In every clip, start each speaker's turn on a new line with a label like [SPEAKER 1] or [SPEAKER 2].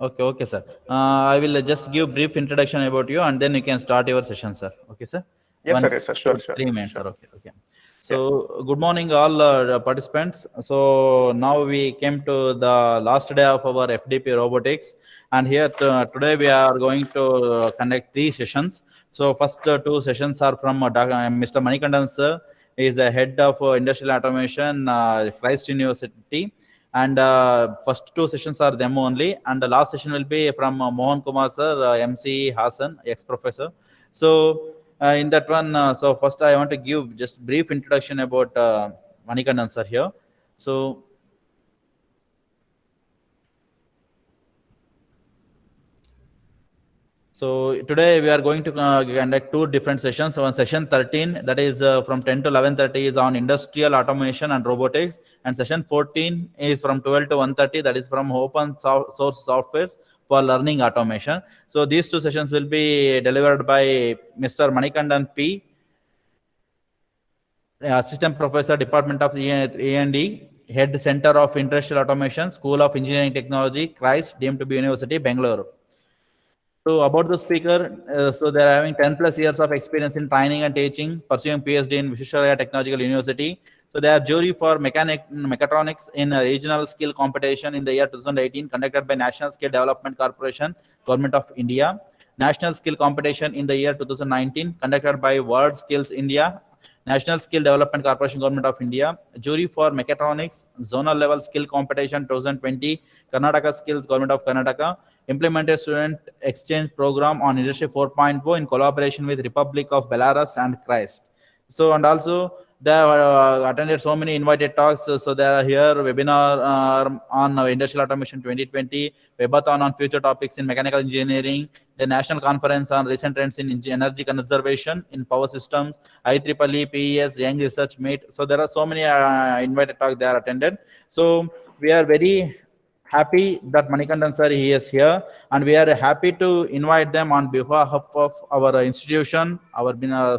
[SPEAKER 1] Okay, okay, sir. I will just give brief introduction about you, and then you can start your session, sir. Okay, sir.
[SPEAKER 2] Yes,
[SPEAKER 1] One,
[SPEAKER 2] sir. Yes, sir. Sure,
[SPEAKER 1] two,
[SPEAKER 2] sure,
[SPEAKER 1] 3 minutes, sir.
[SPEAKER 2] sure.
[SPEAKER 1] Okay, okay.
[SPEAKER 2] Yeah.
[SPEAKER 1] So, good morning, all participants. So now we came to the last day of our FDP robotics, and here today we are going to conduct 3 sessions. So, first 2 sessions are from Mr. Manikandan sir. He is the head of industrial automation, Christ University, and first 2 sessions are them only, and the last session will be from Mohan Kumar sir, MC Hassan, ex-professor. So in that one, so first I want to give just brief introduction about Manikandan sir here. So So today we are going to conduct 2 different sessions. One session 13, that is from 10 to 11:30, is on industrial automation and robotics, and session 14 is from 12 to 1:30, that is from open source softwares for learning automation. So these 2 sessions will be delivered by Mr. Manikandan P, Assistant Professor, Department of E&E, Head Center of Industrial Automation, School of Engineering Technology, Christ, deemed to be University, Bangalore. So about the speaker, so they're having 10 plus years of experience in training and teaching, pursuing PhD in Visvesvaraya Technological University. So they are jury for mechatronics in a regional skill competition in the year 2018, conducted by National Skill Development Corporation, Government of India. National Skill Competition in the year 2019, conducted by World Skills India, National Skill Development Corporation, Government of India. Jury for Mechatronics, Zonal Level Skill Competition 2020, Karnataka Skills, Government of Karnataka. Implemented Student Exchange Program on Industry 4.0 in collaboration with Republic of Belarus and Christ. So, and also they attended so many invited talks. So they are here webinar on industrial automation 2020, webathon on future topics in mechanical engineering, the national conference on recent trends in energy conservation in power systems, IEEE, PES, Young Research Meet. So there are so many invited talks they are attended. So we are very happy that Manikandan sir he is here, and we are happy to invite them on behalf of our institution, our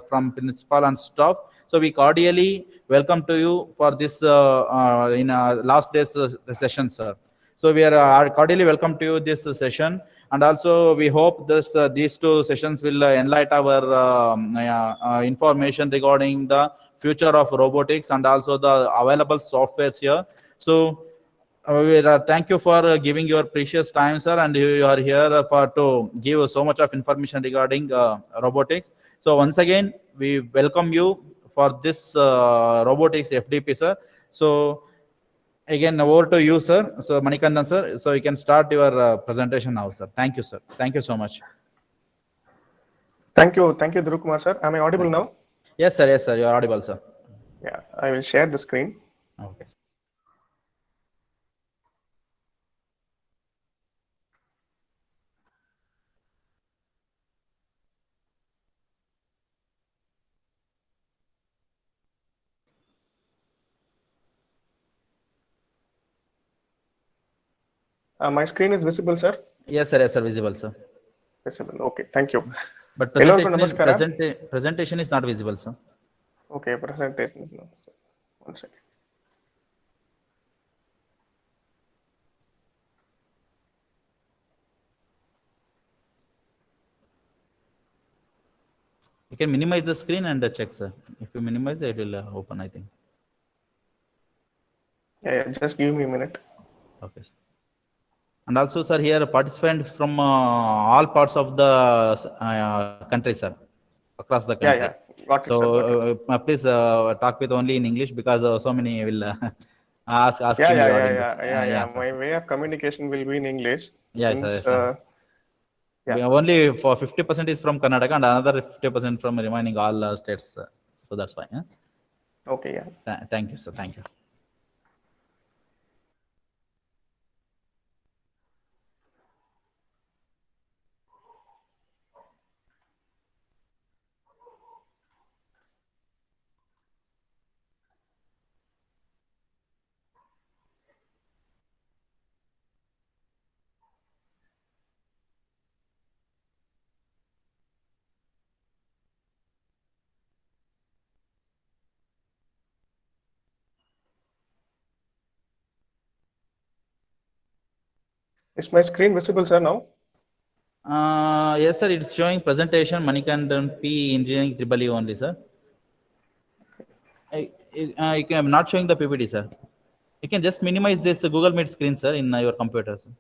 [SPEAKER 1] from principal and staff. So we cordially welcome to you for this in last day's session, sir. So we are cordially welcome to you this session, and also we hope this these 2 sessions will enlighten our information regarding the future of robotics and also the available softwares here. So thank you for giving your precious time, sir, and you are here for to give so much of information regarding robotics. So once again, we welcome you for this robotics FDP, sir. So again, over to you, sir. So Manikandan, sir. So you can start your presentation now, sir. Thank you, sir. Thank you so much.
[SPEAKER 2] Thank you, Dhruv Kumar, sir. Am I audible now?
[SPEAKER 1] Yes, sir. Yes, sir. You are audible, sir.
[SPEAKER 2] Yeah, I will share the screen.
[SPEAKER 1] Okay.
[SPEAKER 2] My screen is visible, sir.
[SPEAKER 1] Yes, sir. Yes, sir. Visible, sir.
[SPEAKER 2] Visible. Okay, thank you.
[SPEAKER 1] But
[SPEAKER 2] Hello,
[SPEAKER 1] presentation is
[SPEAKER 2] namaskara.
[SPEAKER 1] presentation is not visible, sir.
[SPEAKER 2] Okay, presentation is now. One second.
[SPEAKER 1] You can minimize the screen and check, sir. If you minimize it, will open, I think.
[SPEAKER 2] Yeah, just give me a minute.
[SPEAKER 1] Okay, sir. And also, sir, here participants from all parts of the country, sir, across the
[SPEAKER 2] Yeah,
[SPEAKER 1] country.
[SPEAKER 2] yeah. Got it,
[SPEAKER 1] So
[SPEAKER 2] sir. Got it.
[SPEAKER 1] please talk with only in English because so many will
[SPEAKER 2] Yeah,
[SPEAKER 1] asking
[SPEAKER 2] yeah, yeah,
[SPEAKER 1] regarding this.
[SPEAKER 2] yeah, yeah, yeah.
[SPEAKER 1] Yeah, sir.
[SPEAKER 2] My way of communication will be in English
[SPEAKER 1] Yeah, sir.
[SPEAKER 2] since
[SPEAKER 1] Yes, sir.
[SPEAKER 2] yeah.
[SPEAKER 1] Only for 50% is from Karnataka and another 50% from remaining all states. So that's fine.
[SPEAKER 2] Okay, yeah.
[SPEAKER 1] Thank you, sir. Thank you.
[SPEAKER 2] Is my screen visible, sir, now?
[SPEAKER 1] Yes, sir. It's showing presentation Manikandan P Engineering Triple E only, sir. I'm not showing the PPT, sir. You can just minimize this Google Meet screen, sir, in your computer, sir.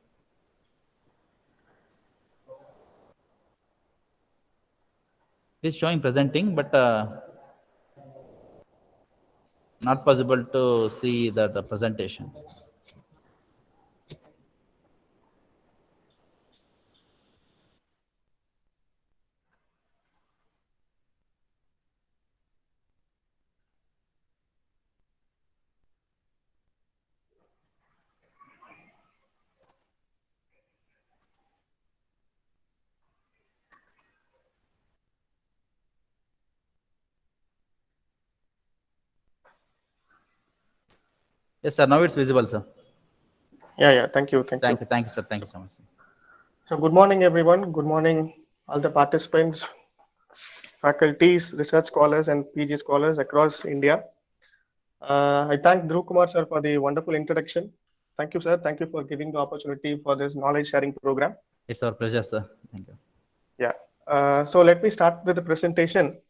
[SPEAKER 1] It's showing presenting, but not possible to see the presentation. Yes, sir. Now it's visible, sir.
[SPEAKER 2] Yeah. Thank you. Thank you.
[SPEAKER 1] Thank you, sir. Thank you so much, sir.
[SPEAKER 2] So good morning, everyone. Good morning, all the participants, faculties, research scholars, and PG scholars across India. I thank Dhruv Kumar sir for the wonderful introduction. Thank you, sir. Thank you for giving the opportunity for this knowledge sharing program.
[SPEAKER 1] It's our pleasure, sir. Thank you.
[SPEAKER 2] Yeah. So let me start with the presentation.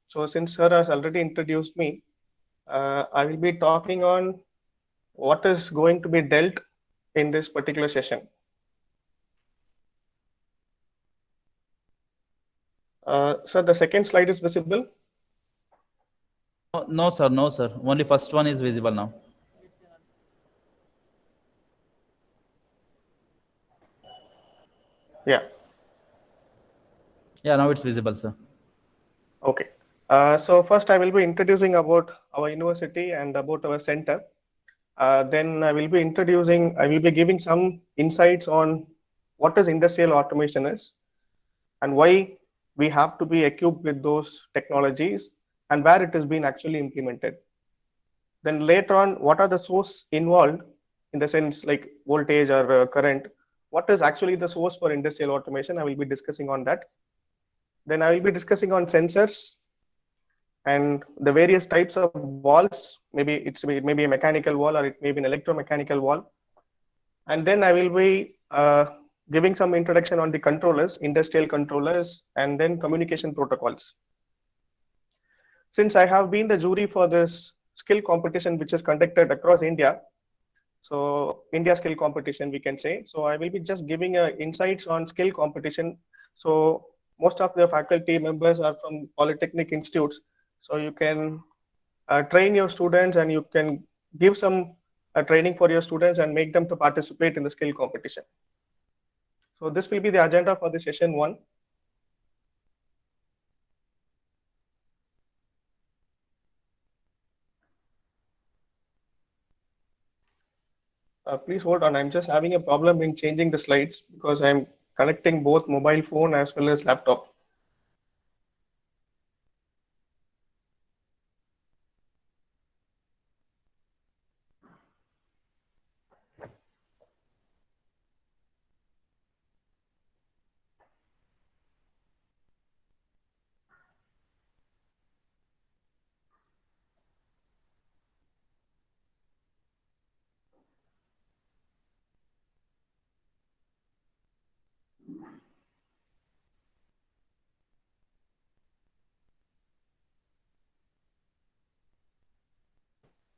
[SPEAKER 2] So since sir has already introduced me, I will be talking on what is going to be dealt in this particular session. So the second slide is visible.
[SPEAKER 1] No, sir. No, sir. Only first one is visible now.
[SPEAKER 2] Yeah.
[SPEAKER 1] Yeah, now it's visible, sir.
[SPEAKER 2] Okay. So first I will be introducing about our university and about our center. Then I will be giving some insights on what is industrial automation is and why we have to be equipped with those technologies and where it has been actually implemented. Then later on, what are the source involved in the sense like voltage or current? What is actually the source for industrial automation? I will be discussing on that. Then I will be discussing on sensors and the various types of walls. Maybe it may be a mechanical wall or it may be an electromechanical wall. And then I will be giving some introduction on the controllers, industrial controllers, and then communication protocols. Since I have been the jury for this skill competition, which is conducted across India, so India skill competition, we can say. So I will be just giving insights on skill competition. So most of the faculty members are from polytechnic institutes. So you can train your students and you can give some training for your students and make them to participate in the skill competition. So this will be the agenda for the session one. Please hold on. I'm just having a problem in changing the slides because I'm connecting both mobile phone as well as laptop.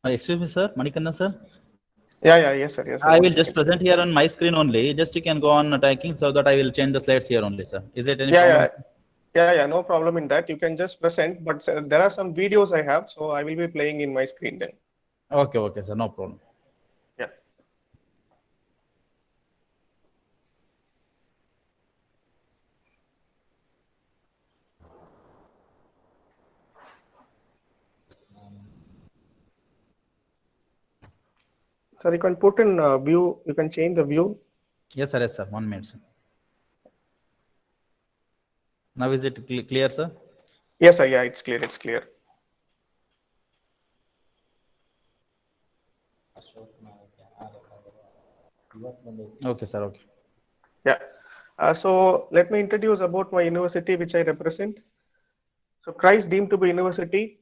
[SPEAKER 1] Excuse me, sir. Manikandan, sir.
[SPEAKER 2] Yes, sir. Yes, sir.
[SPEAKER 1] I
[SPEAKER 2] One
[SPEAKER 1] will just
[SPEAKER 2] second.
[SPEAKER 1] present here on my screen only. Just you can go on attacking so that I will change the slides here only, sir. Is it any
[SPEAKER 2] Yeah,
[SPEAKER 1] problem?
[SPEAKER 2] no problem in that. You can just present, but there are some videos I have, so I will be playing in my screen then.
[SPEAKER 1] Okay, sir. No problem.
[SPEAKER 2] Yeah. So you can put in view, you can change the view.
[SPEAKER 1] Yes, sir. Yes, sir. 1 minute, sir. Now is it clear, sir?
[SPEAKER 2] Yes, sir. Yeah, it's clear. It's clear.
[SPEAKER 1] Okay, sir. Okay.
[SPEAKER 2] Yeah. So let me introduce about my university, which I represent. So Christ deemed to be university,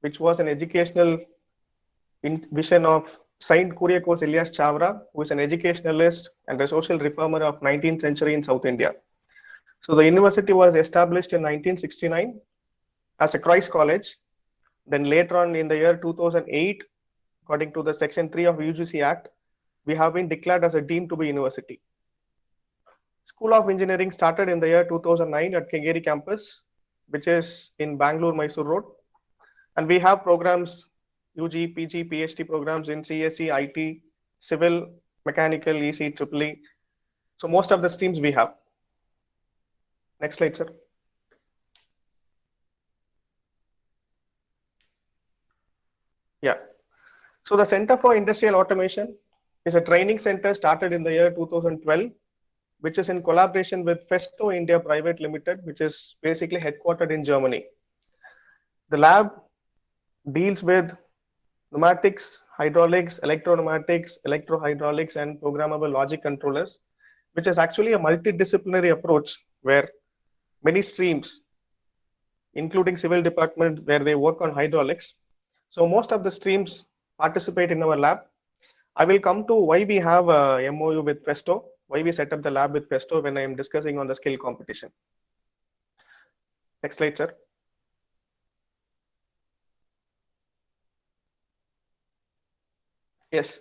[SPEAKER 2] which was an educational vision of Saint Kuriakose Ilyas Chavra, who is an educationalist and a social reformer of 19th century in South India. So the university was established in 1969 as a Christ College. Then later on in the year 2008, according to the Section 3 of UGC Act, we have been declared as a deemed to be university. School of Engineering started in the year 2009 at Kengeri campus, which is in Bangalore, Mysore Road. And we have programs, UG, PG, PhD programs in CSE, IT, Civil, Mechanical, EC, EEE. So most of the streams we have. Next slide, sir. Yeah. So the Center for Industrial Automation is a training center started in the year 2012, which is in collaboration with Festo India Private Limited, which is basically headquartered in Germany. The lab deals with pneumatics, hydraulics, electro-pneumatics, electro-hydraulics, and programmable logic controllers, which is actually a multidisciplinary approach where many streams, including civil department, where they work on hydraulics. So most of the streams participate in our lab. I will come to why we have a MOU with Festo, why we set up the lab with Festo when I am discussing on the skill competition. Next slide, sir. Yes.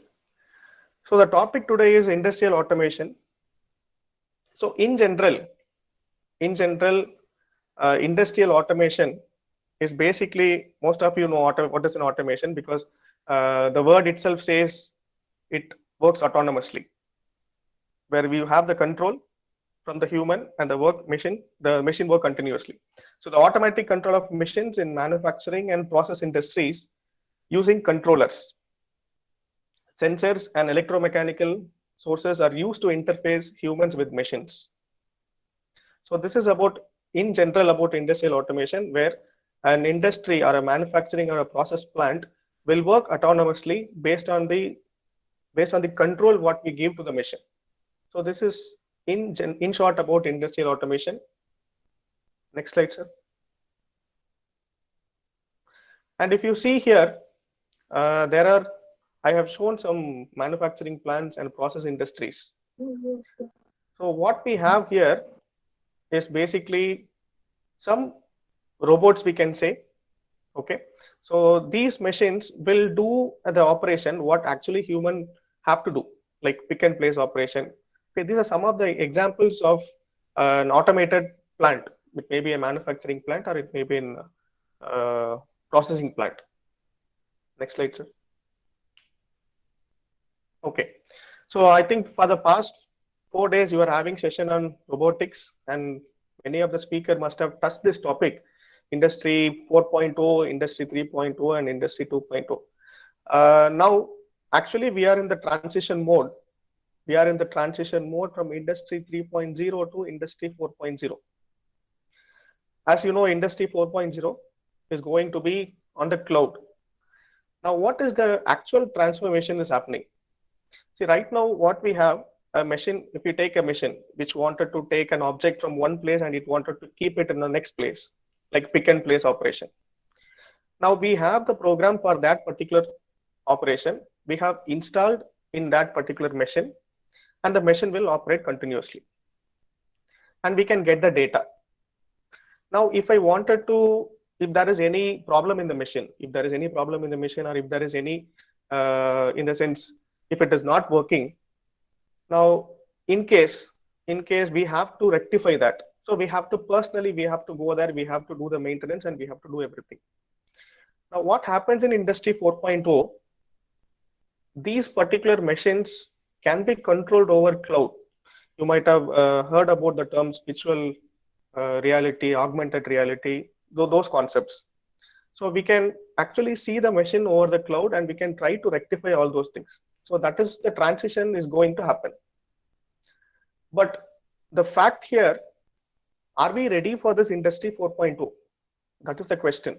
[SPEAKER 2] So the topic today is industrial automation. So in general, industrial automation is basically, most of you know what is an automation, because the word itself says it works autonomously, where we have the control from the human and the machine work continuously. So the automatic control of machines in manufacturing and process industries using controllers. Sensors and electromechanical sources are used to interface humans with machines. So this is about, in general, about industrial automation, where an industry or a manufacturing or a process plant will work autonomously based on the control what we give to the machine. So this is in short about industrial automation. Next slide, sir. And if you see here, I have shown some manufacturing plants and process industries. So what we have here is basically some robots, we can say. Okay. So these machines will do the operation what actually human have to do, like pick and place operation. Okay, these are some of the examples of an automated plant. It may be a manufacturing plant or it may be a processing plant. Next slide, sir. Okay, so I think for the past 4 days you are having session on robotics, and many of the speakers must have touched this topic: Industry 4.0, Industry 3.0, and Industry 2.0. Now, actually, we are in the transition mode. We are in the transition mode from Industry 3.0 to Industry 4.0. As you know, Industry 4.0 is going to be on the cloud. Now, what is the actual transformation is happening? See, right now, what we have, a machine, if you take a machine which wanted to take an object from one place and it wanted to keep it in the next place, like pick and place operation. Now we have the program for that particular operation. We have installed in that particular machine, and the machine will operate continuously. And we can get the data. Now, if I wanted to, if there is any problem in the machine, or if there is any, in the sense, if it is not working, now in case we have to rectify that. So we have to personally, we have to go there, we have to do the maintenance, and we have to do everything. Now what happens in Industry 4.0, these particular machines can be controlled over cloud. You might have heard about the terms virtual reality, augmented reality, those concepts. So we can actually see the machine over the cloud, and we can try to rectify all those things. So that is the transition is going to happen. But the fact here, are we ready for this Industry 4.0? That is the question.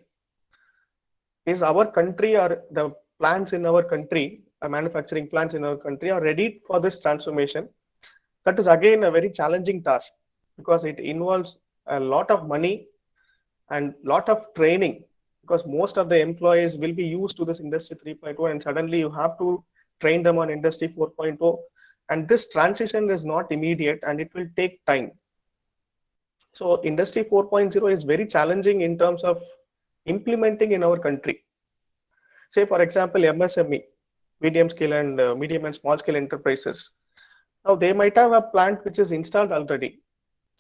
[SPEAKER 2] Is our country or the plants in our country, manufacturing plants in our country, are ready for this transformation? That is again a very challenging task, because it involves a lot of money and lot of training, because most of the employees will be used to this Industry 3.0, and suddenly you have to train them on Industry 4.0. And this transition is not immediate and it will take time. So Industry 4.0 is very challenging in terms of implementing in our country. Say, for example, MSME, medium and small scale enterprises. Now they might have a plant which is installed already.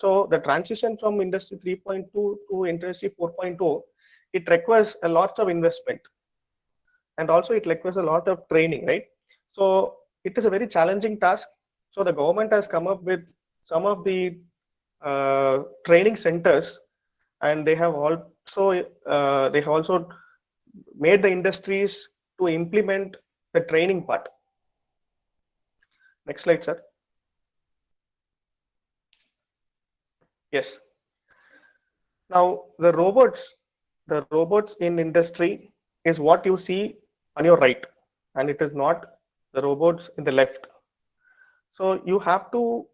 [SPEAKER 2] So the transition from Industry 3.2 to Industry 4.0, it requires a lot of investment. And also it requires a lot of training, right? So it is a very challenging task. So the government has come up with some of the training centers, and they have also made the industries to implement the training part. Next slide, sir. Yes. Now the robots in industry is what you see on your right, and it is not the robots in the left. So you have to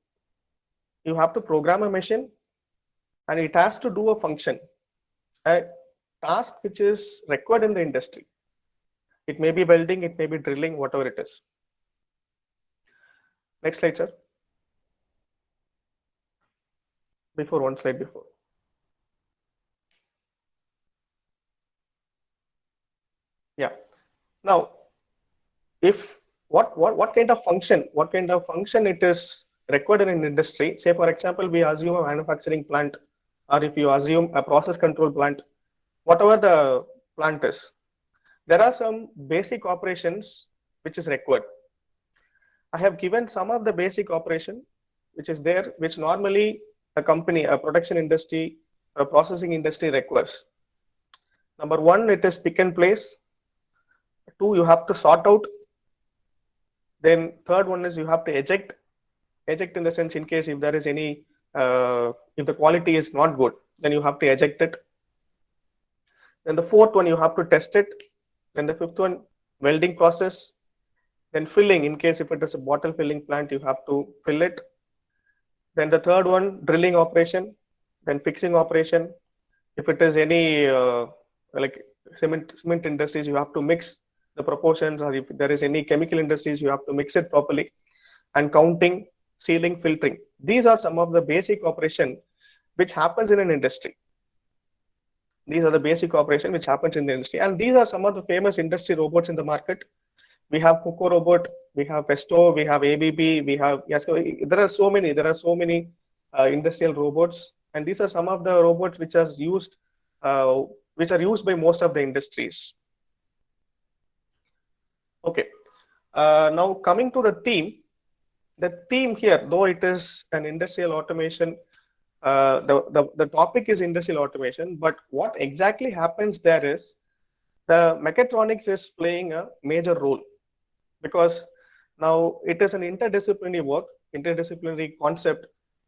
[SPEAKER 2] program a machine, and it has to do a function, a task which is required in the industry. It may be welding, it may be drilling, whatever it is. Next slide, sir. One slide before. Yeah. Now, if what kind of function it is required in an industry, say for example, we assume a manufacturing plant, or if you assume a process control plant, whatever the plant is, there are some basic operations which is required. I have given some of the basic operation which is there, which normally a company, a production industry, a processing industry requires. Number one, it is pick and place. Two, you have to sort out. Then third one is you have to eject in the sense, in case if there is any if the quality is not good, then you have to eject it. Then the fourth one, you have to test it. Then the fifth one, welding process. Then filling, in case if it is a bottle filling plant, you have to fill it. Then the third one, drilling operation. Then fixing operation. If it is any like cement industries, you have to mix the proportions, or if there is any chemical industries, you have to mix it properly. And counting, sealing, filtering. These are some of the basic operation which happens in an industry. These are the basic operation which happens in the industry. And these are some of the famous industry robots in the market. We have Coco Robot, we have Pesto, we have ABB, we have, yes, so there are so many industrial robots. And these are some of the robots which are used by most of the industries. Okay. Now coming to the theme here, though it is an industrial automation, the topic is industrial automation, but what exactly happens there is the mechatronics is playing a major role, because now it is an interdisciplinary concept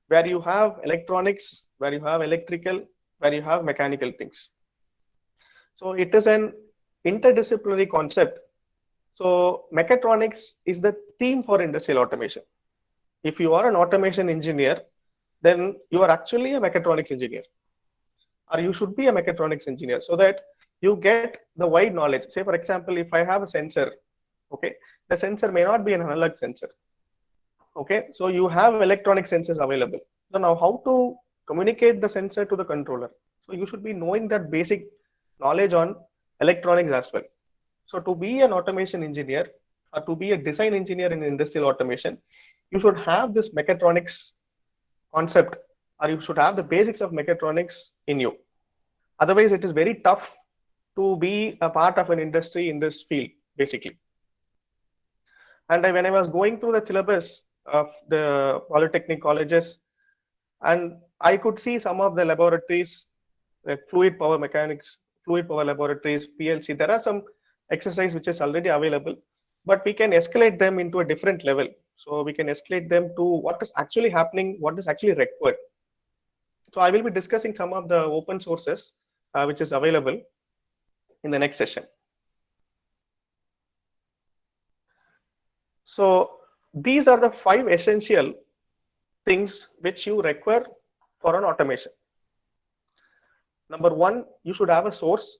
[SPEAKER 2] where you have electronics, where you have electrical, where you have mechanical things. So it is an interdisciplinary concept. So mechatronics is the theme for industrial automation. If you are an automation engineer, then you are actually a mechatronics engineer, or you should be a mechatronics engineer, so that you get the wide knowledge. Say, for example, if I have a sensor, okay, the sensor may not be an analog sensor. Okay, so you have electronic sensors available. So now how to communicate the sensor to the controller? So you should be knowing that basic knowledge on electronics as well. So to be an automation engineer, or to be a design engineer in industrial automation, you should have this mechatronics concept, or you should have the basics of mechatronics in you. Otherwise, it is very tough to be a part of an industry in this field, basically. And when I was going through the syllabus of the polytechnic colleges, and I could see some of the laboratories, like fluid power mechanics, fluid power laboratories, PLC, there are some exercise which is already available, but we can escalate them into a different level. So we can escalate them to what is actually happening, what is actually required. So I will be discussing some of the open sources which is available in the next session. So these are the 5 essential things which you require for an automation. Number 1, you should have a source.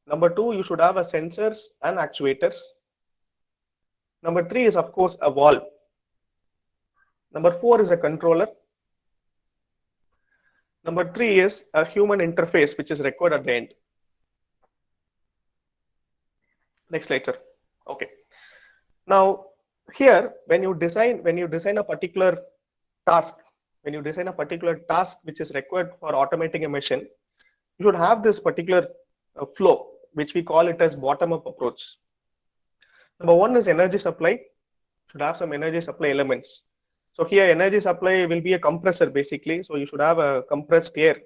[SPEAKER 2] Number 2, you should have a sensors and actuators. Number three is, of course, a valve. Number four is a controller. Number three is a human interface, which is required at the end. Next slide, sir. Okay. Now, here, when you design a particular task, which is required for automating a machine, you should have this particular flow, which we call it as bottom-up approach. Number one is energy supply. Should have some energy supply elements. So here, energy supply will be a compressor basically. So you should have a compressed air.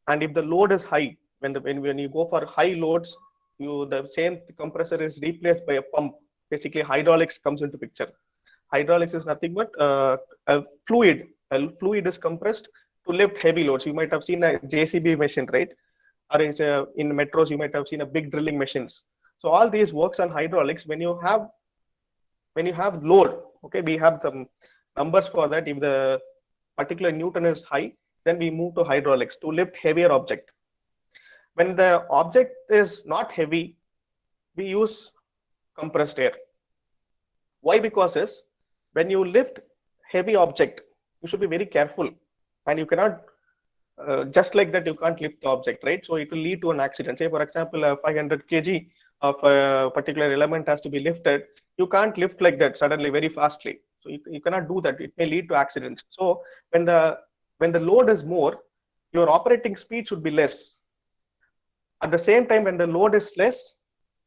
[SPEAKER 2] And if the load is high, when you go for high loads, the same compressor is replaced by a pump. Basically, hydraulics comes into picture. Hydraulics is nothing but a fluid. A fluid is compressed to lift heavy loads. You might have seen a JCB machine, right? Or in metros, you might have seen a big drilling machines. So all these works on hydraulics. When you have load, okay, we have some numbers for that. If the particular Newton is high, then we move to hydraulics to lift heavier object. When the object is not heavy, we use compressed air. Why? Because when you lift heavy object, you should be very careful, and you cannot just like that, you can't lift the object, right? So it will lead to an accident. Say, for example, a 500 kg of a particular element has to be lifted. You can't lift like that suddenly very fastly. So you cannot do that. It may lead to accidents. So when the load is more, your operating speed should be less. At the same time, when the load is less,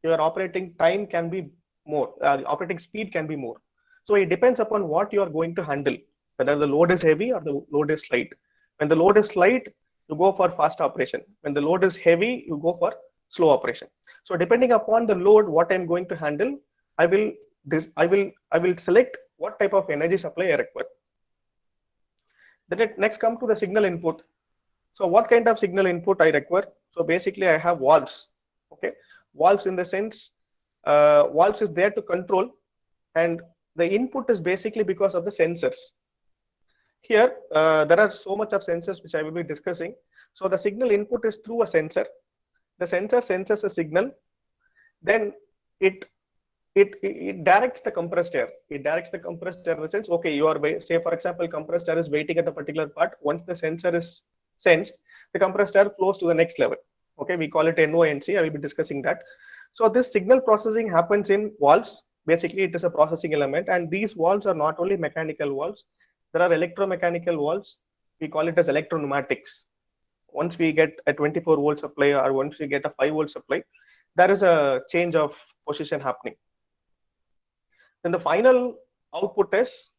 [SPEAKER 2] your operating time can be more. Operating speed can be more. So it depends upon what you are going to handle, whether the load is heavy or the load is light. When the load is light, you go for fast operation. When the load is heavy, you go for slow operation. So depending upon the load, what I'm going to handle, I will select what type of energy supply I require. Then next come to the signal input. So what kind of signal input I require? So basically I have valves. Okay, valves in the sense, valves is there to control, and the input is basically because of the sensors. Here, there are so much of sensors which I will be discussing. So the signal input is through a sensor. The sensor senses a signal, then it directs the compressed air. It directs the compressed air in the sense, okay, you are, say for example, compressed air is waiting at a particular part. Once the sensor is sensed, the compressed air flows to the next level. Okay, we call it NONC. I will be discussing that. So this signal processing happens in valves. Basically, it is a processing element, and these valves are not only mechanical valves. There are electromechanical valves. We call it as electropneumatics. Once we get a 24-volt supply or once we get a 5-volt supply, there is a change of position happening. Then the final output is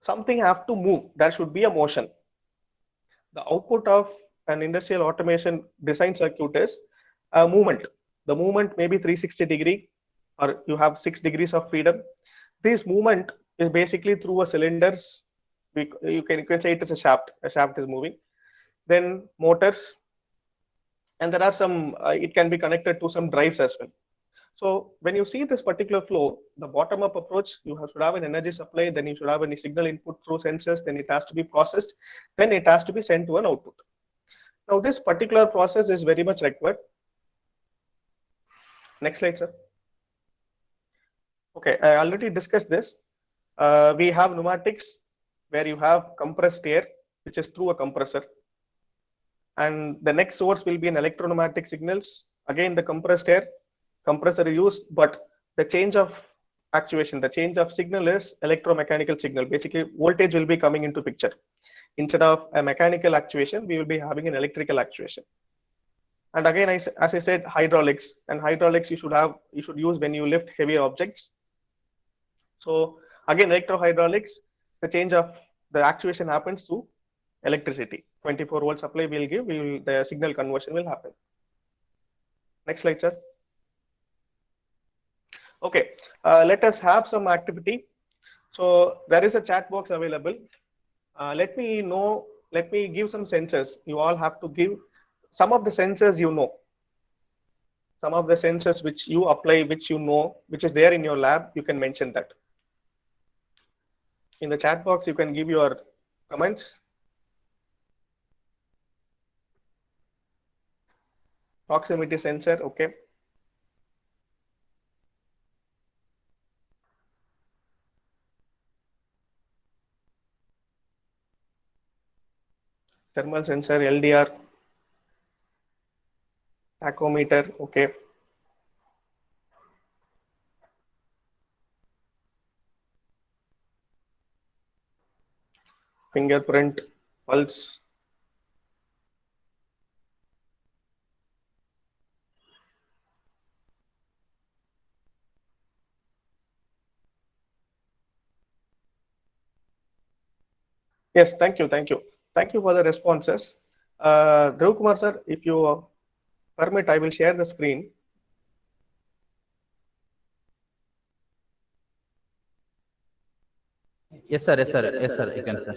[SPEAKER 2] something have to move. There should be a motion. The output of an industrial automation design circuit is a movement. The movement may be 360 degree, or you have 6 degrees of freedom. This movement is basically through a cylinders. You can say it is a shaft. A shaft is moving. Then motors, and there are some. It can be connected to some drives as well. So when you see this particular flow, the bottom-up approach, you should have an energy supply. Then you should have any signal input through sensors. Then it has to be processed. Then it has to be sent to an output. Now this particular process is very much required. Next slide, sir. Okay, I already discussed this. We have pneumatics where you have compressed air, which is through a compressor. And the next source will be an electropneumatic signals. Again, the compressed air, compressor used, but the change of actuation, the change of signal is electromechanical signal. Basically, voltage will be coming into picture. Instead of a mechanical actuation, we will be having an electrical actuation. And again, as I said, hydraulics. And hydraulics you should use when you lift heavier objects. So again, electrohydraulics, the change of the actuation happens through electricity. 24-volt supply will give, the signal conversion will happen. Next slide, sir. Okay, let us have some activity. So there is a chat box available. Let me give some sensors. You all have to give some of the sensors you know. Some of the sensors which you apply, which you know, which is there in your lab, you can mention that. In the chat box, you can give your comments. Proximity sensor, okay. thermal sensor, LDR, tachometer, okay. Fingerprint, pulse. Yes, thank you, thank you. Thank you for the responses. Dhruv Kumar sir, if you permit, I will share the screen.
[SPEAKER 1] Yes, sir. Yes, sir. Yes, sir. You can, sir.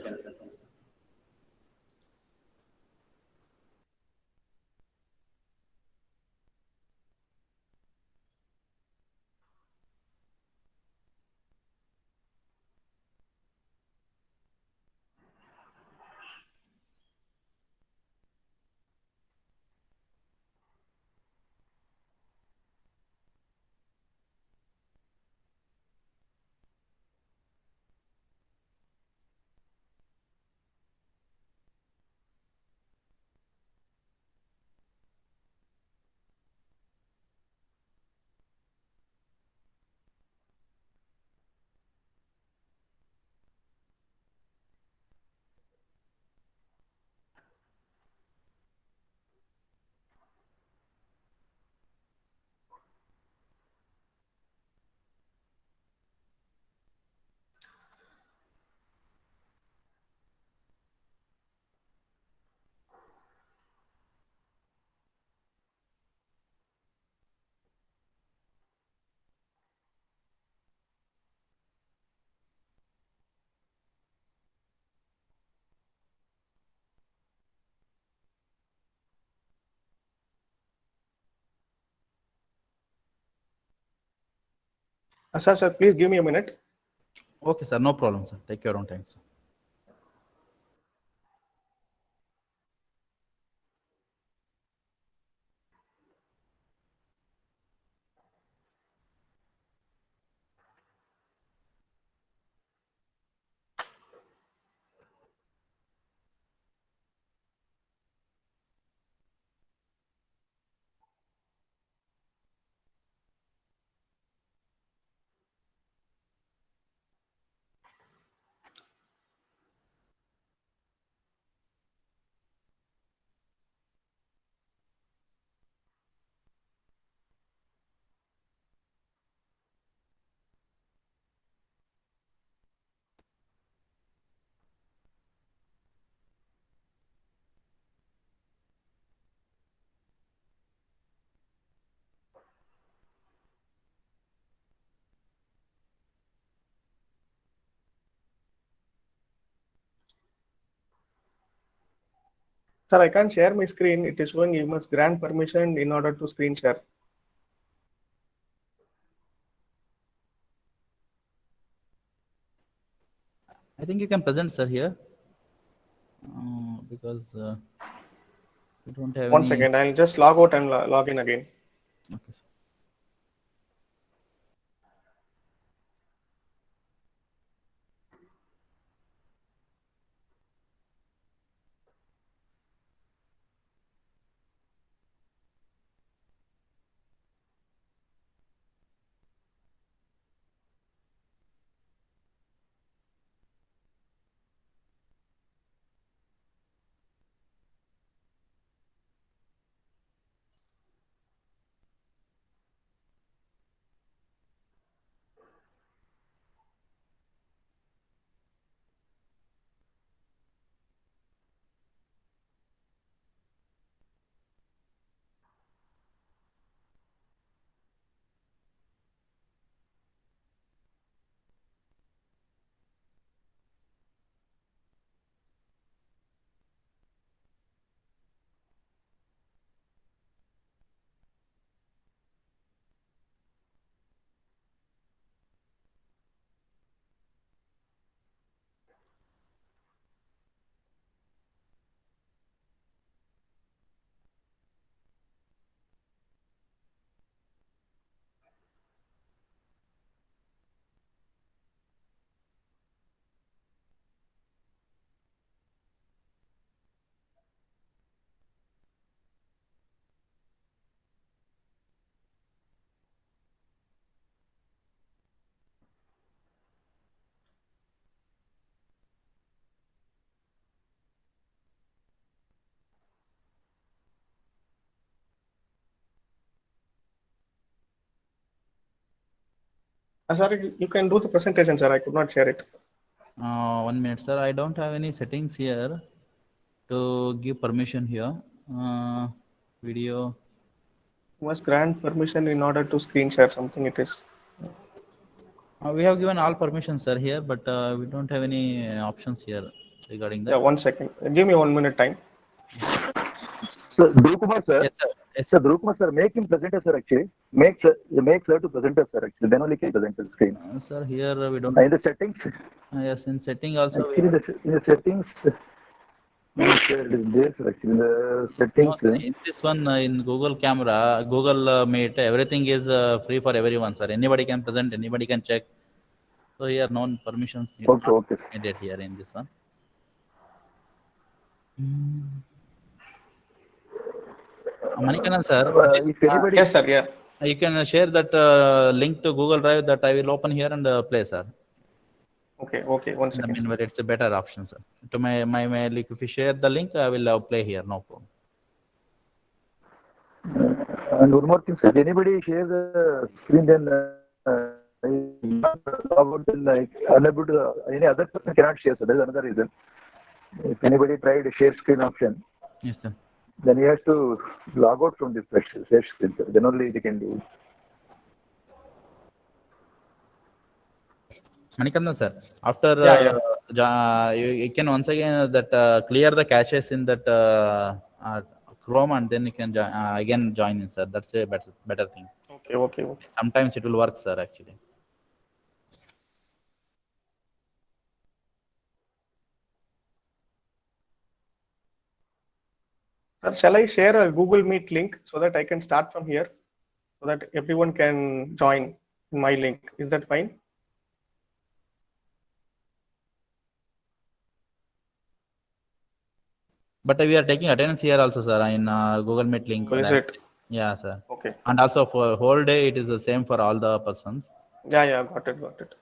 [SPEAKER 2] Sir, please give me a minute.
[SPEAKER 1] Okay, sir. No problem, sir. Take your own time, sir.
[SPEAKER 2] Sir, I can't share my screen. It is showing you must grant permission in order to screen share.
[SPEAKER 1] I think you can present, sir, here. Because we don't have
[SPEAKER 2] One
[SPEAKER 1] any.
[SPEAKER 2] second, I'll just log out and log in again.
[SPEAKER 1] Okay, sir.
[SPEAKER 2] Sorry, you can do the presentation, sir. I could not share it.
[SPEAKER 1] 1 minute, sir. I don't have any settings here to give permission here. Video.
[SPEAKER 2] You must grant permission in order to screen share something. It is.
[SPEAKER 1] We have given all permissions, sir, here, but we don't have any options here regarding
[SPEAKER 2] Yeah,
[SPEAKER 1] that.
[SPEAKER 2] 1 second. Give me 1 minute time.
[SPEAKER 3] So, Dhruv sir.
[SPEAKER 1] Yes, sir. Yes,
[SPEAKER 3] Sir,
[SPEAKER 1] sir.
[SPEAKER 3] Dhruv sir, make him presenter, sir, actually. Make sir to presenter, sir, actually. Then only can present the screen.
[SPEAKER 1] Sir, here we don't.
[SPEAKER 3] In the settings,
[SPEAKER 1] Yes, in setting also.
[SPEAKER 3] actually, in the settings, no, sir, it is there, sir, actually. In the settings,
[SPEAKER 1] No, in this one, in Google Camera, Google Meet, everything is free for everyone, sir. Anybody can present, anybody can check. So here, no permissions
[SPEAKER 3] okay, okay.
[SPEAKER 1] needed here in this one. Manikandan, sir,
[SPEAKER 3] If anybody,
[SPEAKER 2] Yes, sir. Yeah.
[SPEAKER 1] you can share that link to Google Drive that I will open here and play, sir.
[SPEAKER 2] Okay. Okay. One
[SPEAKER 1] In the
[SPEAKER 2] second.
[SPEAKER 1] meanwhile, it's a better option, sir. To my mail, if you share the link, I will play here, no problem.
[SPEAKER 3] and one more thing, sir, anybody share the screen, then about like unable to, any other person cannot share, so there's another reason. If anybody tried a share screen option,
[SPEAKER 1] Yes, sir.
[SPEAKER 3] then he has to log out from this share screen, sir. Then only they can do it.
[SPEAKER 1] Manikandan, sir, after you can once again that clear the caches in that Chrome, and then you can again join in, sir. That's a better thing.
[SPEAKER 2] Okay. Okay. Okay.
[SPEAKER 1] Sometimes it will work, sir, actually.
[SPEAKER 2] Sir, shall I share a Google Meet link so that I can start from here, so that everyone can join in my link? Is that fine?
[SPEAKER 1] But we are taking attendance here also, sir, in Google Meet link.
[SPEAKER 2] Oh, is it?
[SPEAKER 1] Yeah, sir.
[SPEAKER 2] Okay.
[SPEAKER 1] And also for whole day, it is the same for all the persons.
[SPEAKER 2] Yeah. Yeah. Got it. Got it.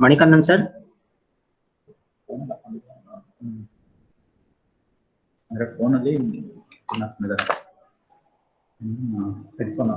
[SPEAKER 4] Manikandan sir.
[SPEAKER 1] ಅಂದ್ರೆ ಫೋನಲ್ಲಿ headphone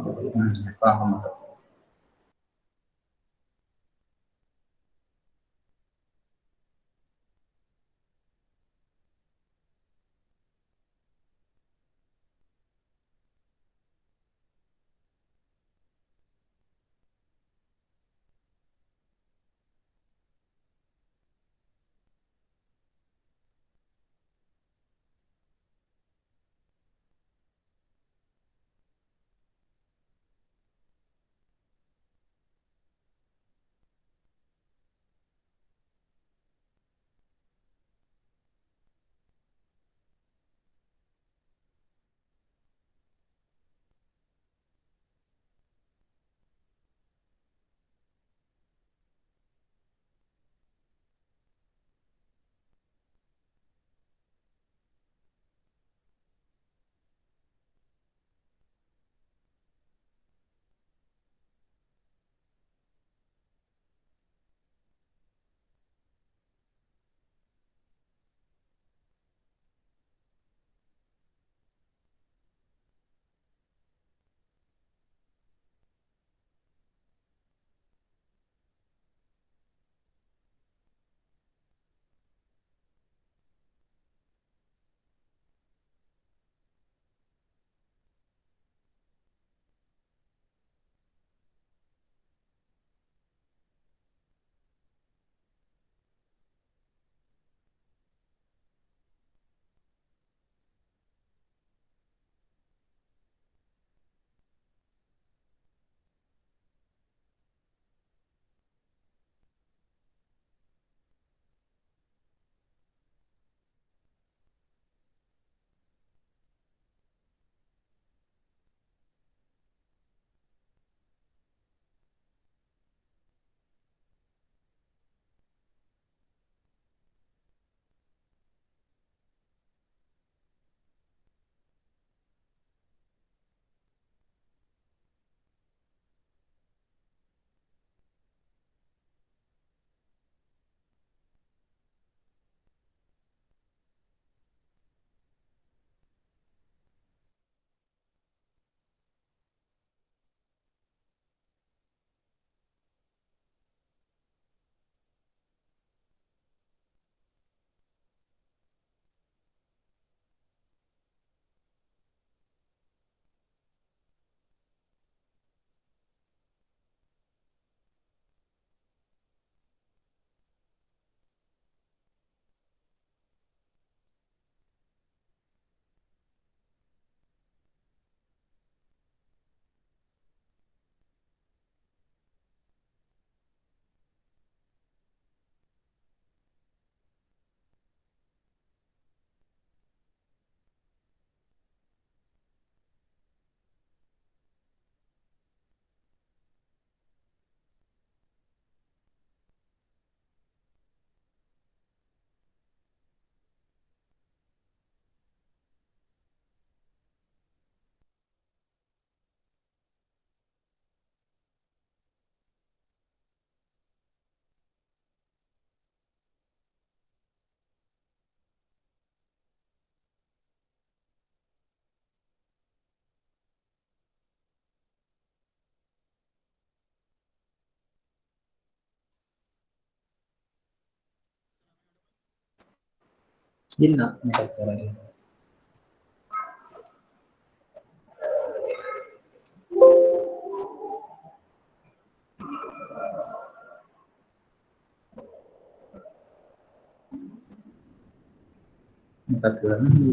[SPEAKER 4] ಇಲ್ಲ ಮಾತಾಡ್ತಾರೆ.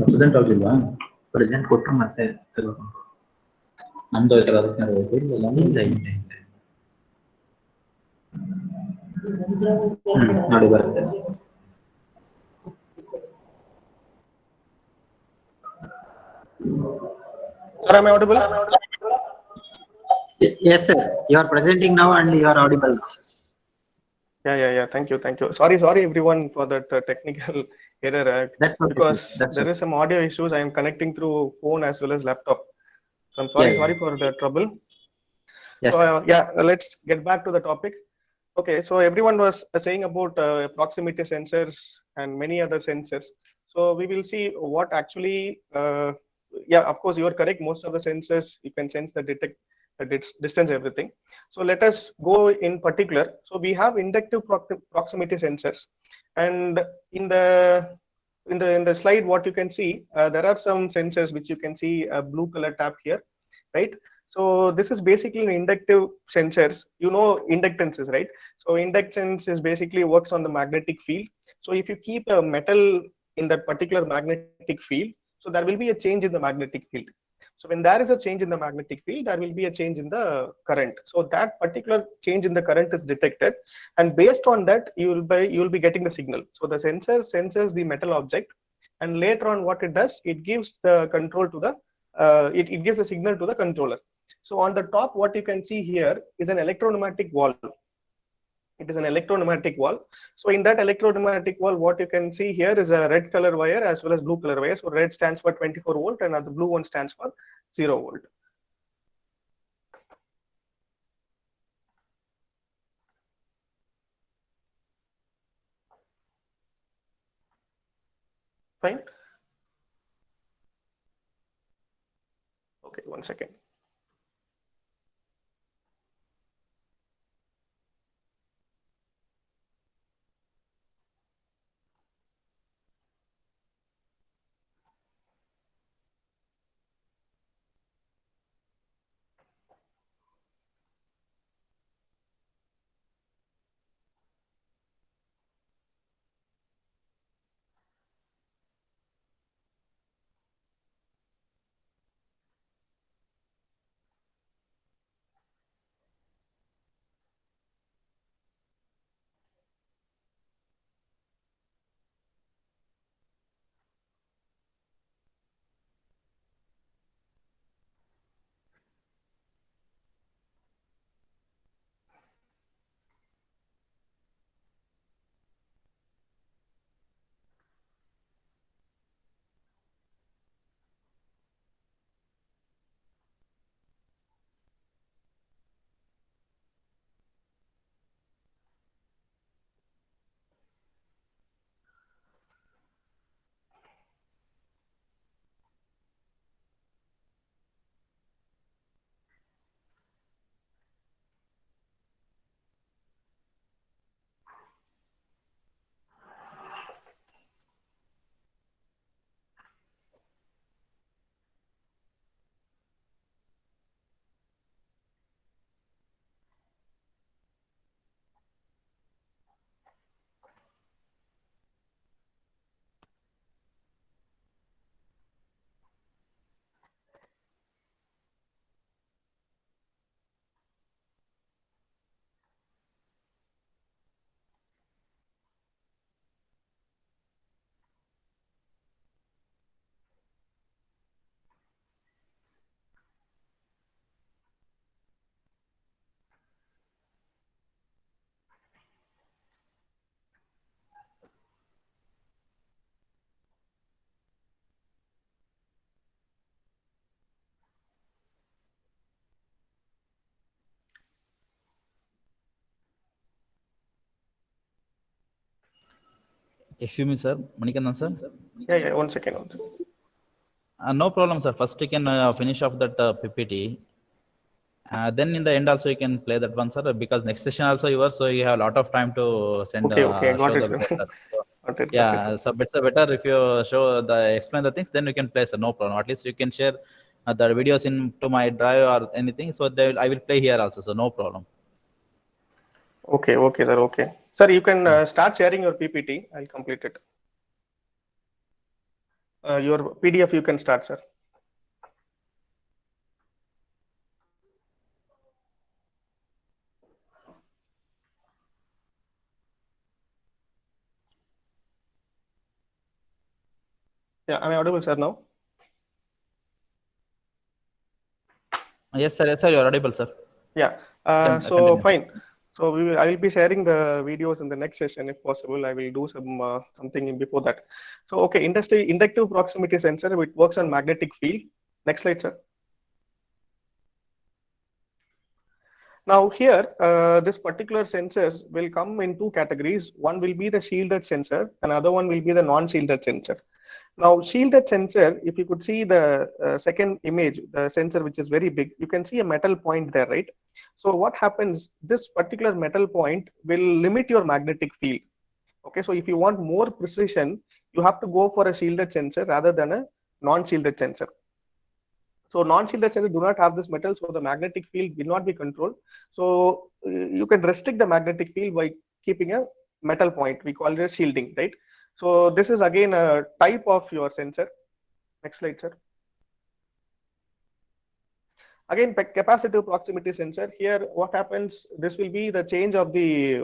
[SPEAKER 4] Present ಆಗಲಿಲ್ವಾ? Present ಕೊಟ್ಟರು ಮತ್ತೆ ತಗೋಬೇಕು. ನಮ್ದು ಇಲ್ಲ ನೋಡಿ ಬರುತ್ತೆ.
[SPEAKER 2] Sir, am I audible?
[SPEAKER 4] Yes, sir. You are presenting now and you are audible.
[SPEAKER 2] Yeah. Thank you. Sorry, everyone, for that technical error.
[SPEAKER 4] That's okay,
[SPEAKER 2] Because
[SPEAKER 4] that's
[SPEAKER 2] there
[SPEAKER 4] okay.
[SPEAKER 2] is some audio issues. I am connecting through phone as well as laptop. So I'm
[SPEAKER 4] Yeah.
[SPEAKER 2] sorry for the trouble.
[SPEAKER 4] Yes,
[SPEAKER 2] So
[SPEAKER 4] sir.
[SPEAKER 2] let's get back to the topic. Okay, so everyone was saying about proximity sensors and many other sensors. So we will see what actually, of course, you are correct. Most of the sensors, you can sense the detect, distance, everything. So let us go in particular. So we have inductive proximity sensors, and in the slide, what you can see, there are some sensors which you can see a blue color tab here, right? So this is basically an inductive sensors. You know inductances, right? So inductance is basically works on the magnetic field. So if you keep a metal in that particular magnetic field, so there will be a change in the magnetic field. So when there is a change in the magnetic field, there will be a change in the current. So that particular change in the current is detected, and based on that, you will be getting the signal. So the sensor senses the metal object, and later on, what it does, it gives the control to the it gives a signal to the controller. So on the top, what you can see here is an electropneumatic valve. It is an electropneumatic valve. So in that electropneumatic valve, what you can see here is a red color wire as well as blue color wire. So red stands for 24 volt and the blue one stands for 0 volt. Fine. Okay, 1 second.
[SPEAKER 1] Excuse me, sir. Manikandan, sir.
[SPEAKER 2] Yeah, 1 second.
[SPEAKER 1] No problem, sir. First, you can finish off that PPT. Then in the end also you can play that one, sir, because next session also yours, so you have a lot of time to send
[SPEAKER 2] Okay, got
[SPEAKER 1] show
[SPEAKER 2] it,
[SPEAKER 1] the
[SPEAKER 2] sir.
[SPEAKER 1] report, sir. So
[SPEAKER 2] Got it, got it.
[SPEAKER 1] Yeah, so it's better if you explain the things, then you can play, sir. No problem. At least you can share the videos into my drive or anything. So I will play here also. So no problem.
[SPEAKER 2] Okay, okay, sir. Okay, sir, you can start sharing your PPT. I'll complete it. Your PDF, you can start, sir. Yeah, am I audible, sir, now?
[SPEAKER 1] Yes, sir. Yes, sir. You're audible, sir.
[SPEAKER 2] Yeah. So
[SPEAKER 1] Continue.
[SPEAKER 2] fine. So I will be sharing the videos in the next session if possible. I will do something before that. So okay, inductive proximity sensor, which works on magnetic field. Next slide, sir. Now here, this particular sensors will come in two categories. One will be the shielded sensor, another one will be the non-shielded sensor. Now, shielded sensor, if you could see the second image, the sensor which is very big, you can see a metal point there, right? So what happens, this particular metal point will limit your magnetic field. Okay, so if you want more precision, you have to go for a shielded sensor rather than a non-shielded sensor. So non-shielded sensors do not have this metal, so the magnetic field will not be controlled. So you can restrict the magnetic field by keeping a metal point. We call it a shielding, right? So this is again a type of your sensor. Next slide, sir. Again, capacitive proximity sensor. Here, what happens? This will be the change of the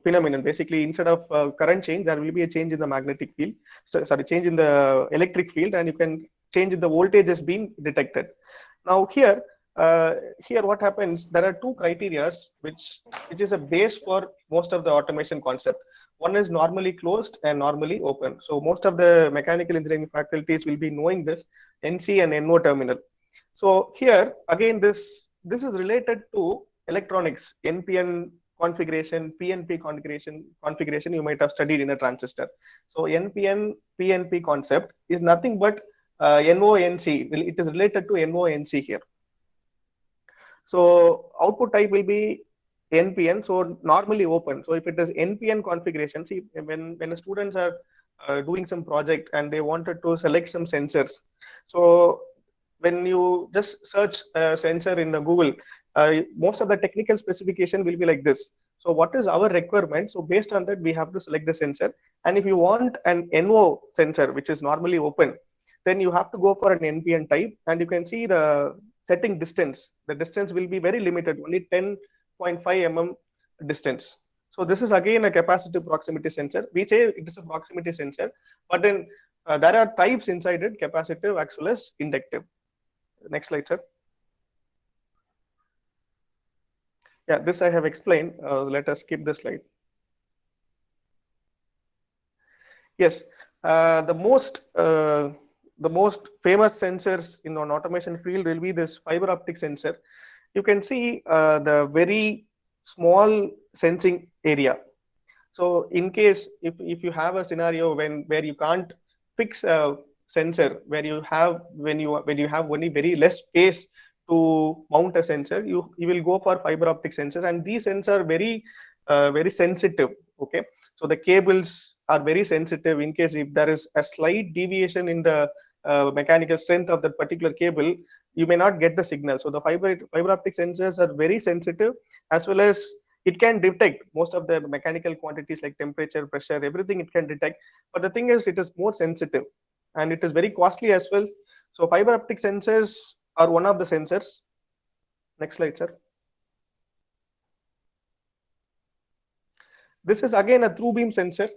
[SPEAKER 2] phenomenon. Basically, instead of current change, there will be a change in the magnetic field. So, sorry, change in the electric field, and you can change in the voltage is being detected. Now here, here what happens? There are two criteria which is a base for most of the automation concept. One is normally closed and normally open. So most of the mechanical engineering faculties will be knowing this NC and NO terminal. So here again, this is related to electronics, NPN configuration, PNP configuration you might have studied in a transistor. So NPN PNP concept is nothing but NONC. It is related to NONC here. So output type will be NPN, so normally open. So if it is NPN configuration, see when the students are doing some project and they wanted to select some sensors, so when you just search a sensor in the Google, most of the technical specification will be like this. So what is our requirement? So based on that, we have to select the sensor. And if you want an NO sensor, which is normally open, then you have to go for an NPN type. And you can see the setting distance. The distance will be very limited, only 10.5 mm distance. So this is again a capacitive proximity sensor. We say it is a proximity sensor, but then there are types inside it, capacitive as well as inductive. Next slide, sir. Yeah, this I have explained. Let us skip this slide. Yes, the most famous sensors in an automation field will be this fiber optic sensor. You can see the very small sensing area. So in case if you have a scenario where you can't fix a sensor, where you have when you have only very less space to mount a sensor, you will go for fiber optic sensors, and these sensors are very sensitive. Okay, so the cables are very sensitive. In case if there is a slight deviation in the mechanical strength of that particular cable, you may not get the signal. So the fiber optic sensors are very sensitive, as well as it can detect most of the mechanical quantities like temperature, pressure, everything it can detect. But the thing is, it is more sensitive and it is very costly as well. So fiber optic sensors are one of the sensors. Next slide, sir. This is again a through beam sensor.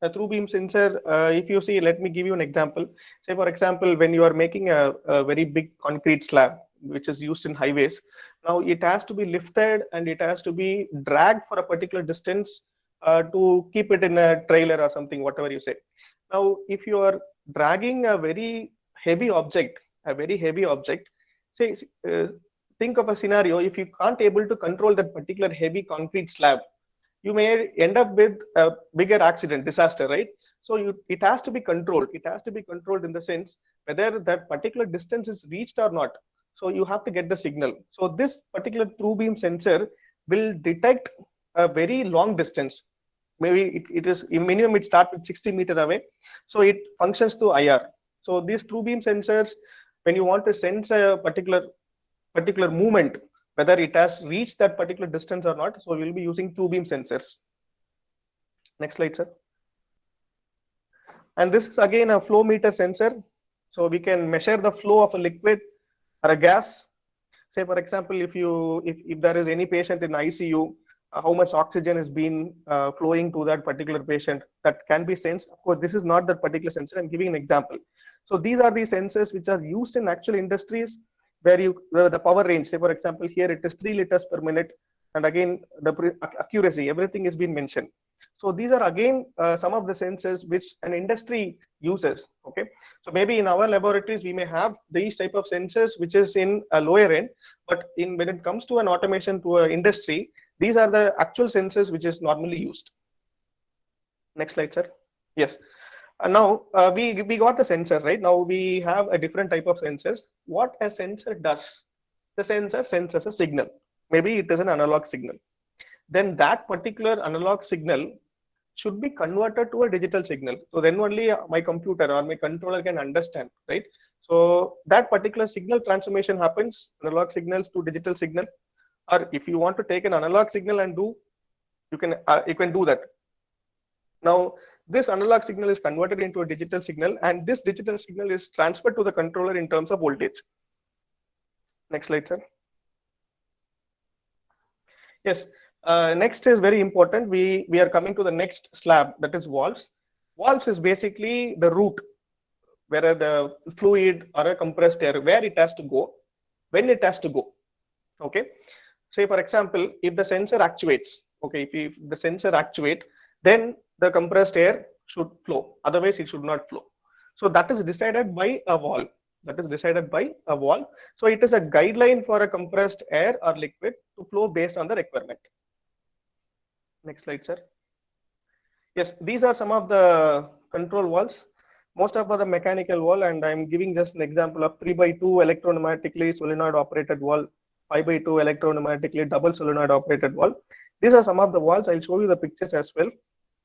[SPEAKER 2] A through beam sensor, if you see, let me give you an example. Say, for example, when you are making a very big concrete slab, which is used in highways, now it has to be lifted and it has to be dragged for a particular distance to keep it in a trailer or something, whatever you say. Now, if you are dragging a very heavy object, say, think of a scenario, if you can't able to control that particular heavy concrete slab, you may end up with a bigger accident, disaster, right? So it has to be controlled. It has to be controlled in the sense whether that particular distance is reached or not. So you have to get the signal. So this particular through beam sensor will detect a very long distance. maybe it is in minimum it starts with 60 meter away, so it functions to IR. So these true beam sensors, when you want to sense a particular movement, whether it has reached that particular distance or not, so we'll be using true beam sensors. Next slide, sir. And this is again a flow meter sensor, so we can measure the flow of a liquid or a gas. Say for example, if there is any patient in ICU, how much oxygen is being flowing to that particular patient, that can be sensed. Of course, this is not that particular sensor. I'm giving an example. So these are the sensors which are used in actual industries where the power range. Say for example, here it is 3 liters per minute, and again the accuracy, everything is being mentioned. So these are again some of the sensors which an industry uses. Okay, so maybe in our laboratories we may have these type of sensors which is in a lower end, but when it comes to an automation to an industry, these are the actual sensors which is normally used. Next slide, sir. Yes. Now we got the sensor, right? Now we have a different type of sensors. What a sensor does, the sensor senses a signal. Maybe it is an analog signal. Then that particular analog signal should be converted to a digital signal. So then only my computer or my controller can understand, right? So that particular signal transformation happens, analog signals to digital signal. Or if you want to take an analog signal and do, you can do that. Now this analog signal is converted into a digital signal, and this digital signal is transferred to the controller in terms of voltage. Next slide, sir. Yes. Next is very important. We are coming to the next slab, that is valves. Valves is basically the route where the fluid or a compressed air, where it has to go, when it has to go. Okay. Say for example, if the sensor actuates, okay, if the sensor actuate, then the compressed air should flow. Otherwise, it should not flow. So that is decided by a valve. That is decided by a valve. So it is a guideline for a compressed air or liquid to flow based on the requirement. Next slide, sir. Yes, these are some of the control valves. Most of the mechanical valve, and I'm giving just an example of 3x2 electropneumatically solenoid operated valve, 5x2 electropneumatically double solenoid operated valve. These are some of the valves. I'll show you the pictures as well.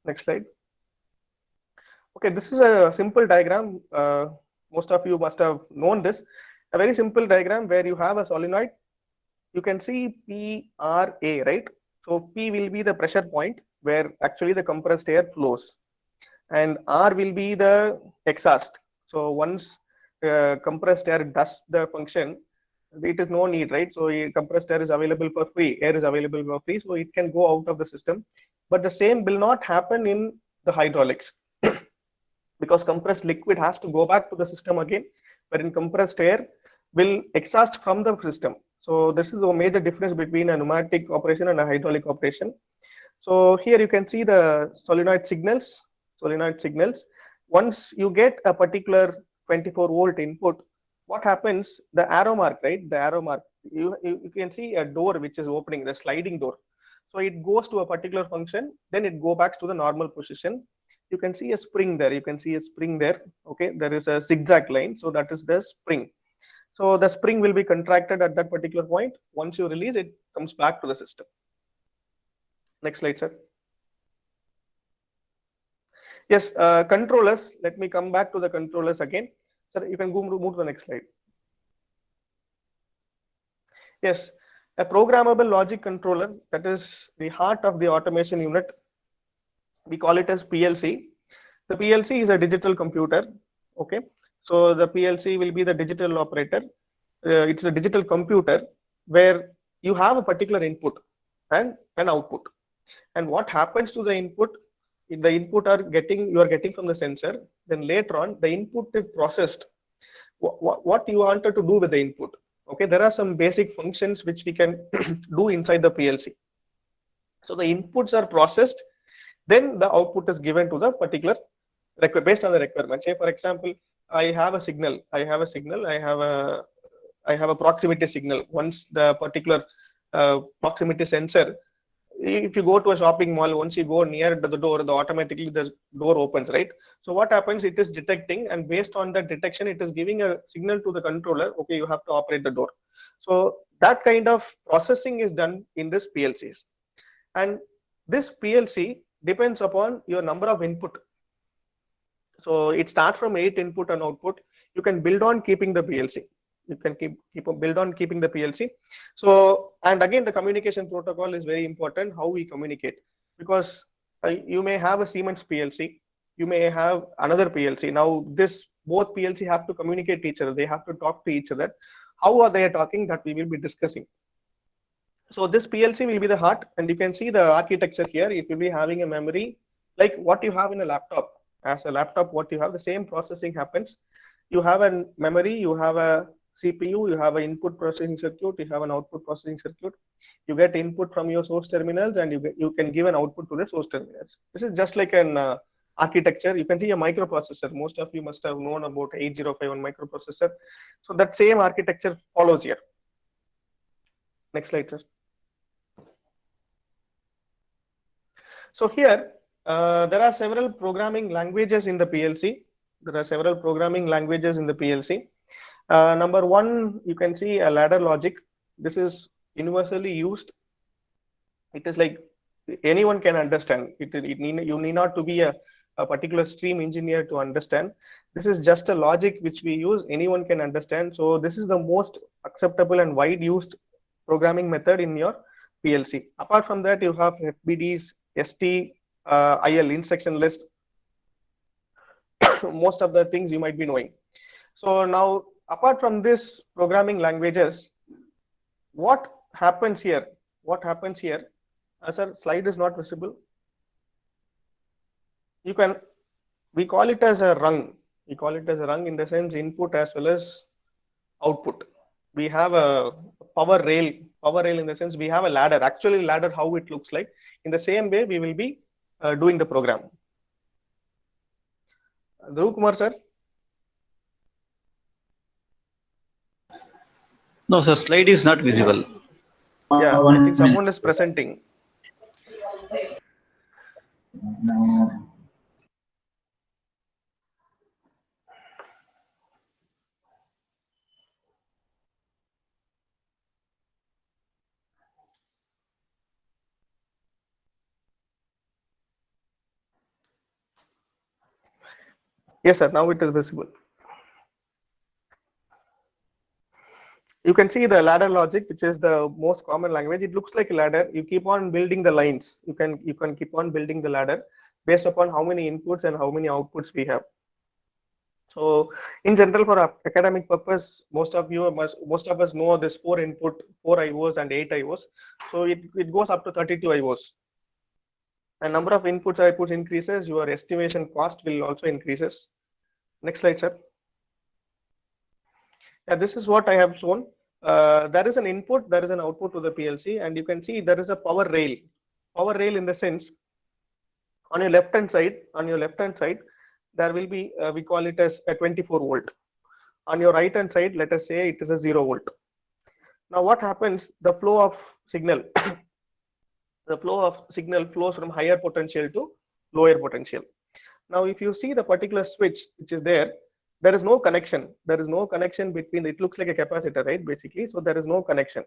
[SPEAKER 2] Next slide. Okay, this is a simple diagram. Most of you must have known this. A very simple diagram where you have a solenoid. You can see PRA, right? So P will be the pressure point where actually the compressed air flows, and R will be the exhaust. So once compressed air does the function, it is no need, right? So compressed air is available for free, air is available for free, so it can go out of the system. But the same will not happen in the hydraulics because compressed liquid has to go back to the system again, wherein compressed air will exhaust from the system. So this is a major difference between a pneumatic operation and a hydraulic operation. So here you can see the solenoid signals. Once you get a particular 24-volt input, what happens? The arrow mark, right? The arrow mark. You can see a door which is opening, the sliding door. So it goes to a particular function, then it goes back to the normal position. You can see a spring there. Okay, there is a zigzag line. So that is the spring. So the spring will be contracted at that particular point. Once you release, it comes back to the system. Next slide, sir. Yes, controllers. Let me come back to the controllers again. Sir, you can move to the next slide. Yes, a programmable logic controller, that is the heart of the automation unit. We call it as PLC. The PLC is a digital computer. Okay. So the PLC will be the digital operator. It's a digital computer where you have a particular input and an output. And what happens to the input? If the input you are getting from the sensor, then later on the input is processed. What you wanted to do with the input? Okay, there are some basic functions which we can do inside the PLC. So the inputs are processed, then the output is given to the particular based on the requirement. Say for example, I have a signal. I have a proximity signal. Once the particular proximity sensor, if you go to a shopping mall, once you go near to the door, automatically the door opens, right? So what happens? It is detecting, and based on the detection, it is giving a signal to the controller. Okay, you have to operate the door. So that kind of processing is done in this PLCs, and this PLC depends upon your number of input. So it starts from 8 input and output. You can build on keeping the PLC. You can build on keeping the PLC. So, and again, the communication protocol is very important, how we communicate, because you may have a Siemens PLC, you may have another PLC. Now this both PLC have to communicate each other. They have to talk to each other. How are they talking, that we will be discussing. So this PLC will be the heart, and you can see the architecture here. It will be having a memory like what you have in a laptop. As a laptop, what you have, the same processing happens. You have a memory, you have a CPU, you have an input processing circuit, you have an output processing circuit. You get input from your source terminals, and you can give an output to the source terminals. This is just like an architecture. You can see a microprocessor. Most of you must have known about 8051 microprocessor. So that same architecture follows here. Next slide, sir. So here, there are several programming languages in the PLC. There are several programming languages in the PLC. Number one, you can see a ladder logic. This is universally used. It is like anyone can understand. You need not to be a particular stream engineer to understand. This is just a logic which we use. Anyone can understand. So this is the most acceptable and wide used programming method in your PLC. Apart from that, you have FBDs, ST, IL, instruction list. Most of the things you might be knowing. So now, apart from this programming languages, what happens here? What happens here? Sir, slide is not visible. We call it as a rung. We call it as a rung in the sense input as well as output. We have a power rail in the sense we have a ladder. Actually, ladder, how it looks like. In the same way, we will be doing the program. Dhruv Kumar, sir.
[SPEAKER 5] No, sir, slide is not visible.
[SPEAKER 2] Yeah, I think someone is presenting. Yes, sir. Now it is visible. You can see the ladder logic, which is the most common language. It looks like a ladder. You keep on building the lines. You can keep on building the ladder based upon how many inputs and how many outputs we have. So in general, for academic purpose, most of us know this 4 input, 4 IOs and 8 IOs. So it goes up to 32 IOs. And number of inputs or outputs increases, your estimation cost will also increases. Next slide, sir. Yeah, this is what I have shown. There is an input, there is an output to the PLC, and you can see there is a power rail. Power rail in the sense, on your left hand side, there will be, we call it as a 24 volt. On your right hand side, let us say it is a 0 volt. Now what happens? The flow of signal, flows from higher potential to lower potential. Now, if you see the particular switch which is there is no connection. There is no connection between, it looks like a capacitor, right? Basically, so there is no connection.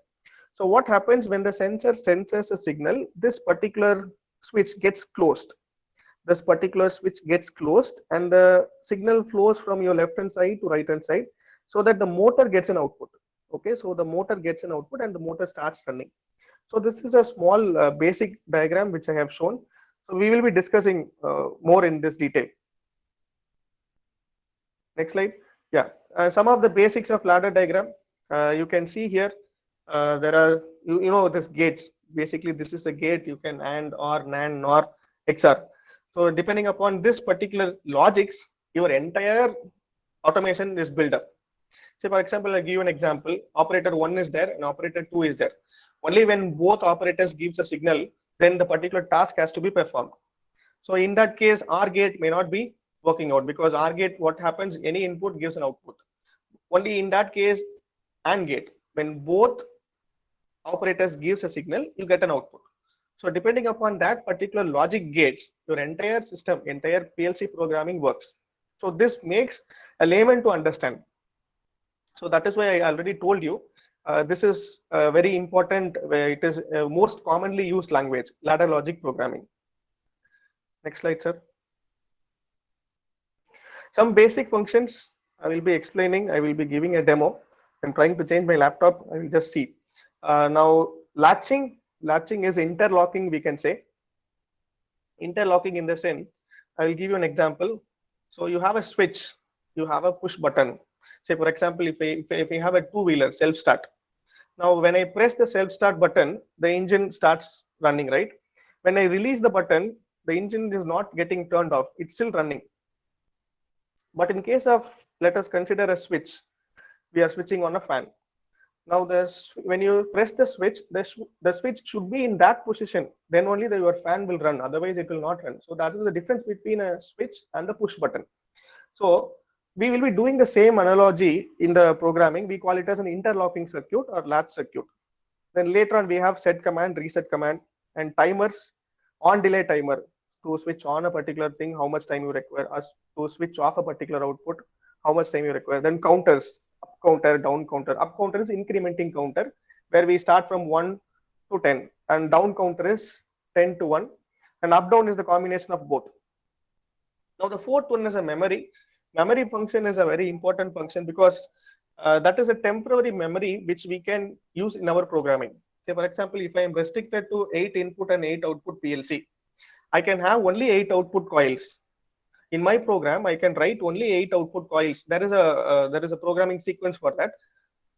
[SPEAKER 2] So what happens when the sensor senses a signal, this particular switch gets closed. This particular switch gets closed and the signal flows from your left hand side to right hand side so that the motor gets an output. Okay, so the motor gets an output and the motor starts running. So this is a small basic diagram which I have shown. So we will be discussing more in this detail. Next slide. Yeah, some of the basics of ladder diagram. You can see here there are, you know, this gates. Basically, this is a gate. You can AND, OR, NAND, NOR, XOR. So depending upon this particular logics, your entire automation is built up. Say for example, I'll give you an example. Operator 1 is there and operator 2 is there. Only when both operators gives a signal, then the particular task has to be performed. So in that case, OR gate may not be working out because OR gate, what happens, any input gives an output. Only in that case, AND gate, when both operators gives a signal, you get an output. So depending upon that particular logic gates, your entire system, entire PLC programming works. So this makes a layman to understand. So that is why I already told you, this is very important. It is most commonly used language, ladder logic programming. Next slide, sir. Some basic functions I will be explaining. I will be giving a demo. I'm trying to change my laptop. I will just see. Now, latching is interlocking, we can say. Interlocking in the sense, I will give you an example. So you have a switch, you have a push button. Say, for example, if I have a two-wheeler self-start. Now, when I press the self-start button, the engine starts running, right? When I release the button, the engine is not getting turned off. It's still running. But in case of, let us consider a switch, we are switching on a fan. Now, when you press the switch, the switch should be in that position. Then only your fan will run. Otherwise, it will not run. So that is the difference between a switch and the push button. So we will be doing the same analogy in the programming. We call it as an interlocking circuit or latch circuit. Then later on, we have set command, reset command, and timers, on delay timer to switch on a particular thing, how much time you require, us to switch off a particular output, how much time you require. Then counters, up counter, down counter. Up counter is incrementing counter, where we start from 1 to 10, and down counter is 10 to 1, and up down is the combination of both. Now, the fourth one is a memory. Memory function is a very important function because that is a temporary memory which we can use in our programming. Say, for example, if I am restricted to 8 input and 8 output PLC, I can have only 8 output coils. In my program, I can write only 8 output coils. There is a programming sequence for that.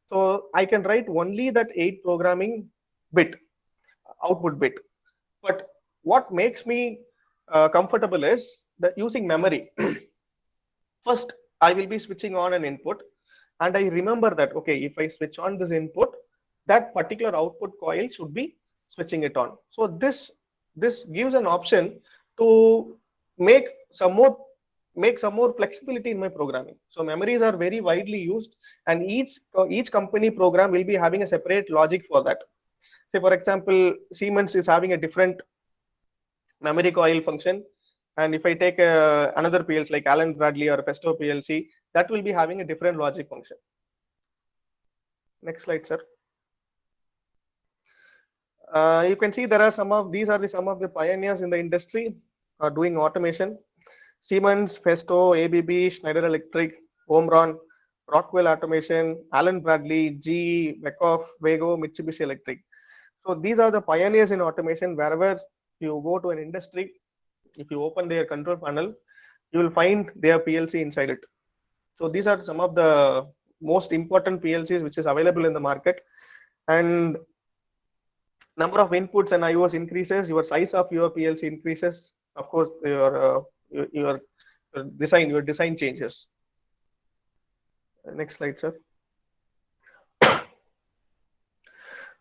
[SPEAKER 2] So I can write only that 8 programming bit, output bit. But what makes me comfortable is that using memory. First, I will be switching on an input, and I remember that, okay, if I switch on this input, that particular output coil should be switching it on. So this gives an option to make some more flexibility in my programming. So memories are very widely used, and each company program will be having a separate logic for that. Say, for example, Siemens is having a different memory coil function. And if I take another PLC like Allen Bradley or Pesto PLC, that will be having a different logic function. Next slide, sir. You can see there are some of the pioneers in the industry doing automation. Siemens, Festo, ABB, Schneider Electric, Omron, Rockwell Automation, Allen Bradley, GE, Beckhoff, Wago, Mitsubishi Electric. So these are the pioneers in automation. Wherever you go to an industry, if you open their control panel, you will find their PLC inside it. So these are some of the most important PLCs which is available in the market. And number of inputs and IOs increases, your size of your PLC increases. Of course, your design changes. Next slide, sir.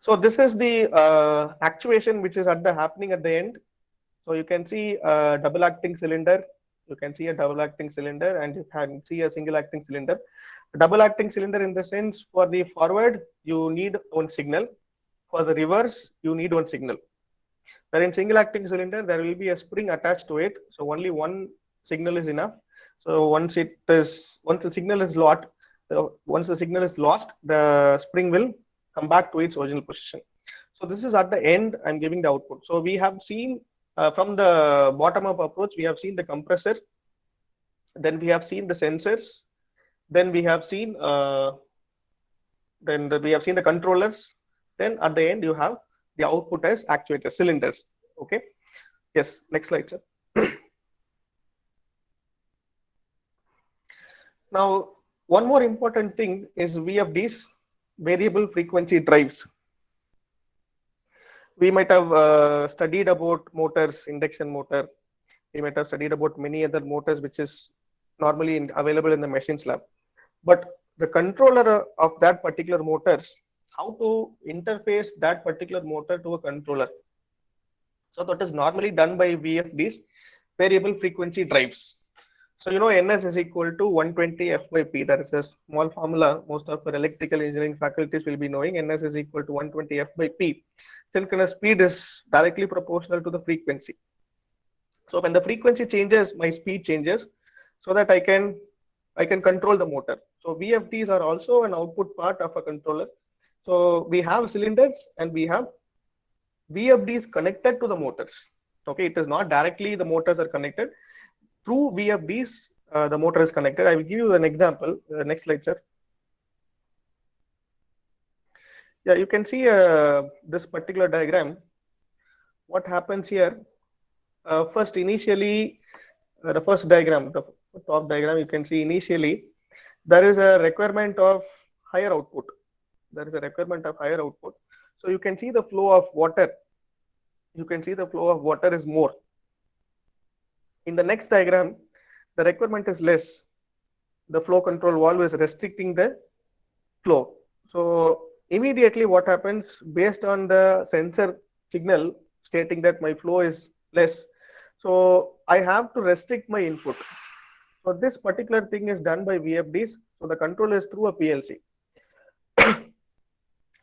[SPEAKER 2] So this is the actuation which is happening at the end. So you can see a double acting cylinder. You can see a double acting cylinder, and you can see a single acting cylinder. Double acting cylinder in the sense, for the forward, you need one signal. For the reverse, you need one signal. Where in single acting cylinder, there will be a spring attached to it. So only one signal is enough. So once the signal is lost, the spring will come back to its original position. So this is at the end, I'm giving the output. So we have seen from the bottom up approach, we have seen the compressor, then we have seen the sensors, then we have seen the controllers. Then at the end, you have the output as actuators, cylinders. Okay. Yes. Next slide, sir. Now, one more important thing is VFDs, variable frequency drives. We might have studied about motors, induction motor. We might have studied about many other motors which is normally available in the machines lab. But the controller of that particular motors, how to interface that particular motor to a controller. So that is normally done by VFDs, variable frequency drives. So you know NS is equal to 120 F by P. That is a small formula most of our electrical engineering faculties will be knowing. NS is equal to 120 F by P. Synchronous speed is directly proportional to the frequency. So when the frequency changes, my speed changes, so that I can control the motor. So VFDs are also an output part of a controller. So we have cylinders and we have VFDs connected to the motors. Okay, it is not directly the motors are connected. Through VFDs, the motor is connected. I will give you an example. Next slide, sir. Yeah, you can see this particular diagram. What happens here? First, initially, the first diagram, the top diagram, you can see initially there is a requirement of higher output. There is a requirement of higher output. So you can see the flow of water. You can see the flow of water is more. In the next diagram, the requirement is less. The flow control valve is restricting the flow. So immediately what happens based on the sensor signal stating that my flow is less. So I have to restrict my input. So this particular thing is done by VFDs. So the control is through a PLC.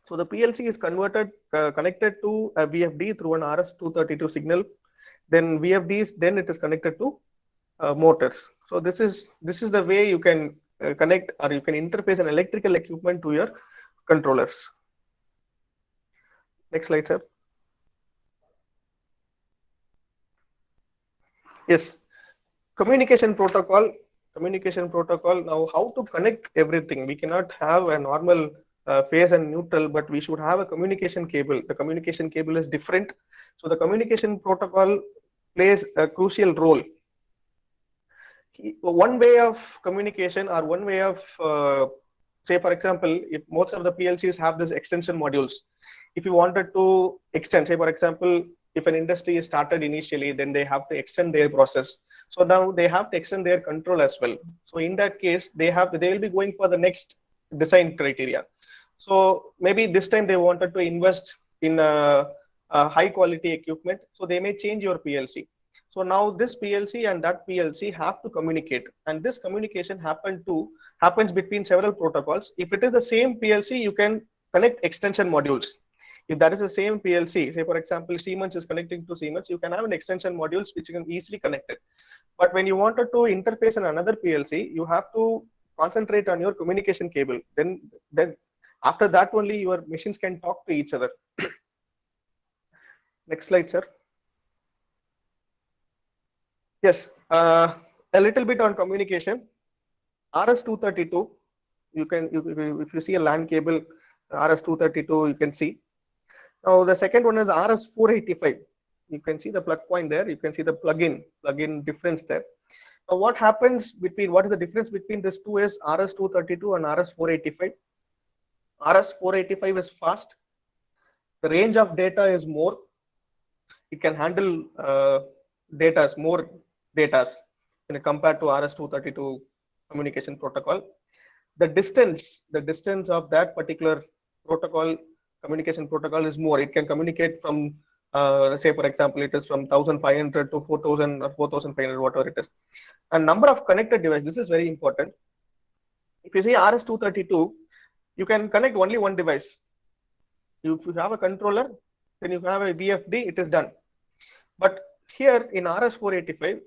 [SPEAKER 2] So the PLC is connected to a VFD through an RS-232 signal. Then VFDs, then it is connected to motors. So this is the way you can connect or you can interface an electrical equipment to your controllers. Next slide, sir. Yes, communication protocol. Now, how to connect everything? We cannot have a normal phase and neutral, but we should have a communication cable. The communication cable is different. So the communication protocol plays a crucial role. One way of communication or one way of, say, for example, if most of the PLCs have this extension modules, if you wanted to extend, say, for example, if an industry is started initially, then they have to extend their process. So now they have to extend their control as well. So in that case, they will be going for the next design criteria. So maybe this time they wanted to invest in a high quality equipment. So they may change your PLC. So now this PLC and that PLC have to communicate, and this communication happens between several protocols. If it is the same PLC, you can connect extension modules. If that is the same PLC, say for example, Siemens is connecting to Siemens, you can have an extension modules which you can easily connect it. But when you wanted to interface in another PLC, you have to concentrate on your communication cable. Then after that only your machines can talk to each other. Next slide, sir. Yes, a little bit on communication. RS-232, if you see a LAN cable, RS-232, you can see. Now the second one is RS-485. You can see the plug point there. You can see the plug-in difference there. Now what is the difference between these two is RS-232 and RS-485. RS-485 is fast. The range of data is more. It can handle more data when compared to RS-232 communication protocol. The distance of that particular communication protocol is more. It can communicate from, say for example, it is from 1500 to 4000 or 4500, whatever it is. And number of connected devices, this is very important. If you see RS-232, you can connect only one device. If you have a controller, then you have a VFD, it is done. But here in RS-485,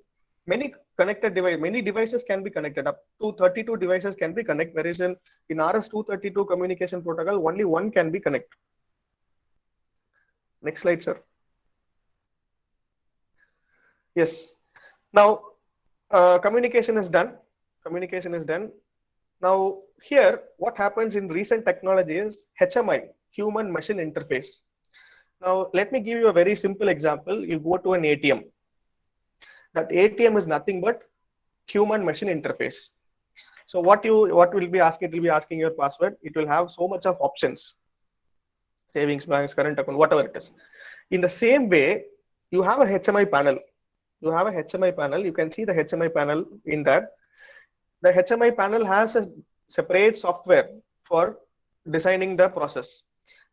[SPEAKER 2] many devices can be connected. Up to 32 devices can be connected, whereas in RS-232 communication protocol, only one can be connected. Next slide, sir. Yes. Now, communication is done. Now, here, what happens in recent technology is HMI, human machine interface. Now, let me give you a very simple example. You go to an ATM. That ATM is nothing but human machine interface. So what will be asking? It will be asking your password. It will have so much of options, savings banks, current account, whatever it is. In the same way, you have a HMI panel. You can see the HMI panel in that. The HMI panel has a separate software for designing the process.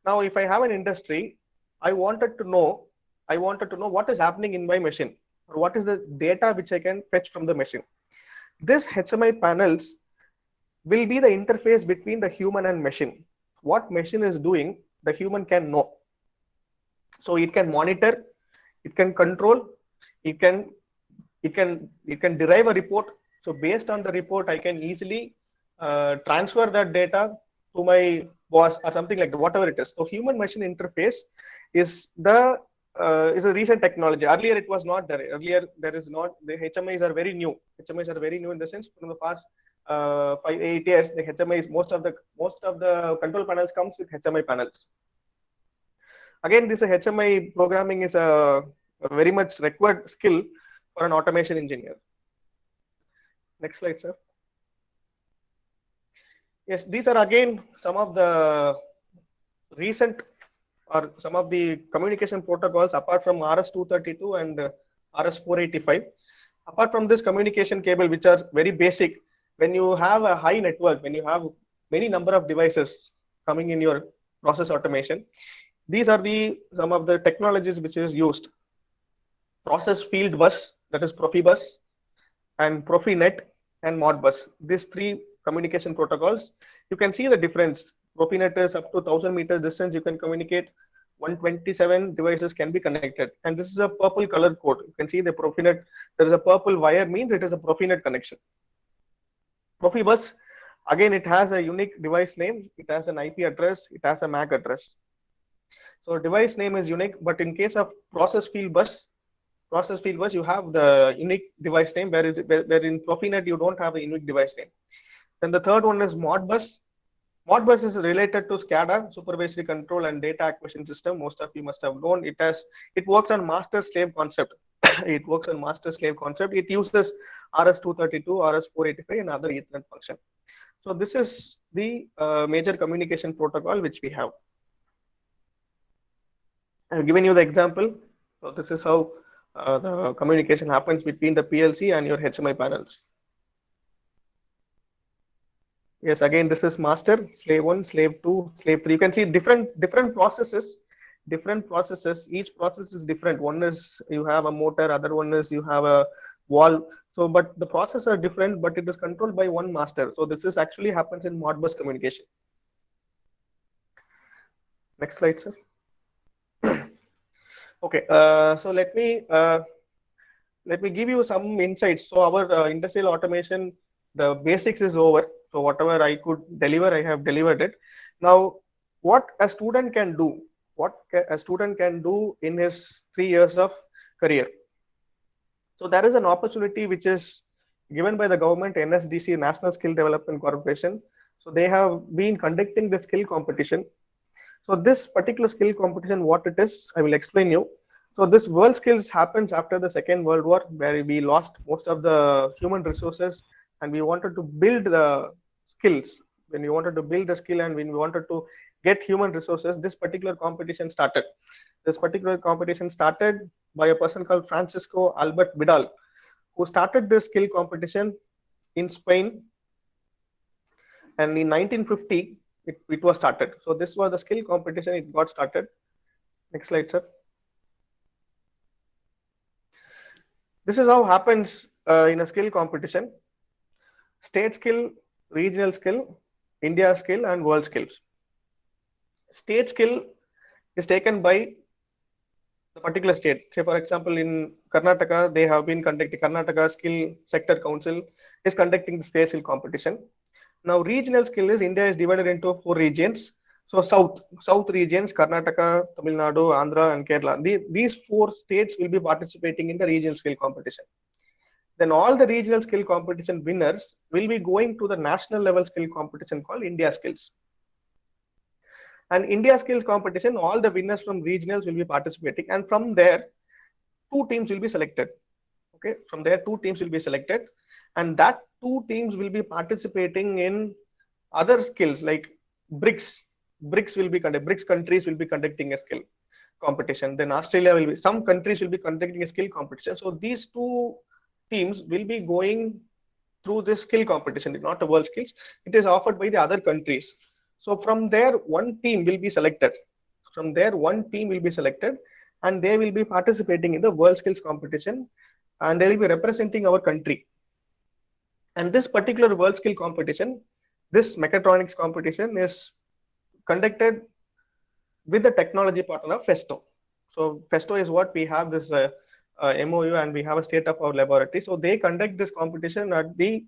[SPEAKER 2] Now, if I have an industry, I wanted to know what is happening in my machine, or what is the data which I can fetch from the machine. This HMI panels will be the interface between the human and machine. What machine is doing, the human can know. So it can monitor, it can control, it can derive a report. So based on the report, I can easily transfer that data to my boss or something like that, whatever it is. So human machine interface is the is a recent technology. Earlier, it was not there. Earlier, there is not, the HMIs are very new. HMIs are very new in the sense from the past 5-8 years, the HMIs, most of the control panels comes with HMI panels. Again, this HMI programming is a very much required skill for an automation engineer. Next slide, sir. Yes, these are again some of the recent or some of the communication protocols apart from RS-232 and RS-485. Apart from this communication cable, which are very basic, when you have a high network, when you have many number of devices coming in your process automation, these are some of the technologies which is used. Process field bus, that is Profibus, and Profinet and Modbus. These three communication protocols, you can see the difference. Profinet is up to 1000 meters distance, you can communicate 127 devices can be connected. And this is a purple color code. You can see the Profinet, there is a purple wire, means it is a Profinet connection. Profibus, again, it has a unique device name, it has an IP address, it has a MAC address. So device name is unique, but in case of process field bus, you have the unique device name, where in Profinet you don't have a unique device name. Then the third one is Modbus. Modbus is related to SCADA, supervisory control and data acquisition system. Most of you must have known it. It works on master-slave concept. It works on master-slave concept. It uses RS-232, RS-485, and other Ethernet function. So this is the major communication protocol which we have. I've given you the example. So this is how the communication happens between the PLC and your HMI panels. Yes, again, this is master, slave 1, slave 2, slave 3. You can see different processes. Each process is different. One is you have a motor, other one is you have a valve. So, but the processes are different, but it is controlled by one master. So this is actually happens in Modbus communication. Next slide, sir. Okay, so let me give you some insights. So our industrial automation, the basics is over. So whatever I could deliver, I have delivered it. Now, what a student can do, in his 3 years of career. So there is an opportunity which is given by the government, NSDC, National Skill Development Corporation. So they have been conducting the skill competition. So this particular skill competition, what it is, I will explain you. So this World Skills happens after the Second World War, where we lost most of the human resources, and we wanted to build the skills. When we wanted to build the skill and when we wanted to get human resources, this particular competition started. This particular competition started by a person called Francisco Albert Vidal, who started this skill competition in Spain. And in 1950, it was started. So this was the skill competition, it got started. Next slide, sir. This is how happens in a skill competition. State skill, regional skill, India skill, and world skills. State skill is taken by the particular state. Say, for example, in Karnataka, they have been conducting, Karnataka Skill Sector Council is conducting the state skill competition. Now, regional skill is, India is divided into 4 regions. So, South regions, Karnataka, Tamil Nadu, Andhra, and Kerala. These 4 states will be participating in the regional skill competition. Then all the regional skill competition winners will be going to the national level skill competition called India Skills. And India Skills competition, all the winners from regionals will be participating, and from there, 2 teams will be selected. Okay, from there, 2 teams will be selected, and that 2 teams will be participating in other skills like BRICS. BRICS countries will be conducting a skill competition. Then Australia will be, some countries will be conducting a skill competition. So these 2 teams will be going through this skill competition. It's not a world skills. It is offered by the other countries. So from there, 1 team will be selected. And they will be participating in the world skills competition, and they will be representing our country. And this particular world skill competition, this mechatronics competition, is conducted with the technology partner of Festo. So Festo is what we have this MOU, and we have a state-of-the-art laboratory. So they conduct this competition at the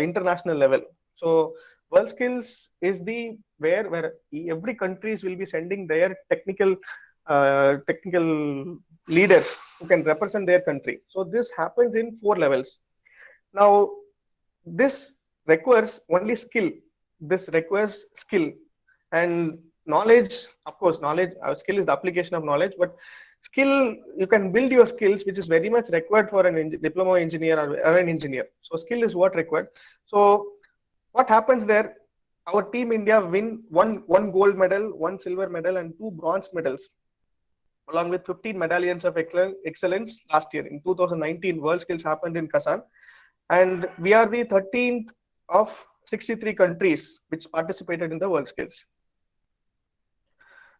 [SPEAKER 2] international level. So World Skills is the where every countries will be sending their technical technical leaders who can represent their country. So this happens in 4 levels. Now, this requires only skill. This requires skill and knowledge. Of course, knowledge, skill is the application of knowledge, but skill, you can build your skills, which is very much required for an diploma engineer or an engineer. So skill is what required. So what happens there? Our team India win one gold medal, 1 silver medal, and 2 bronze medals, along with 15 medallions of excellence last year. In 2019, World Skills happened in Kazan, and we are the 13th of 63 countries which participated in the World Skills.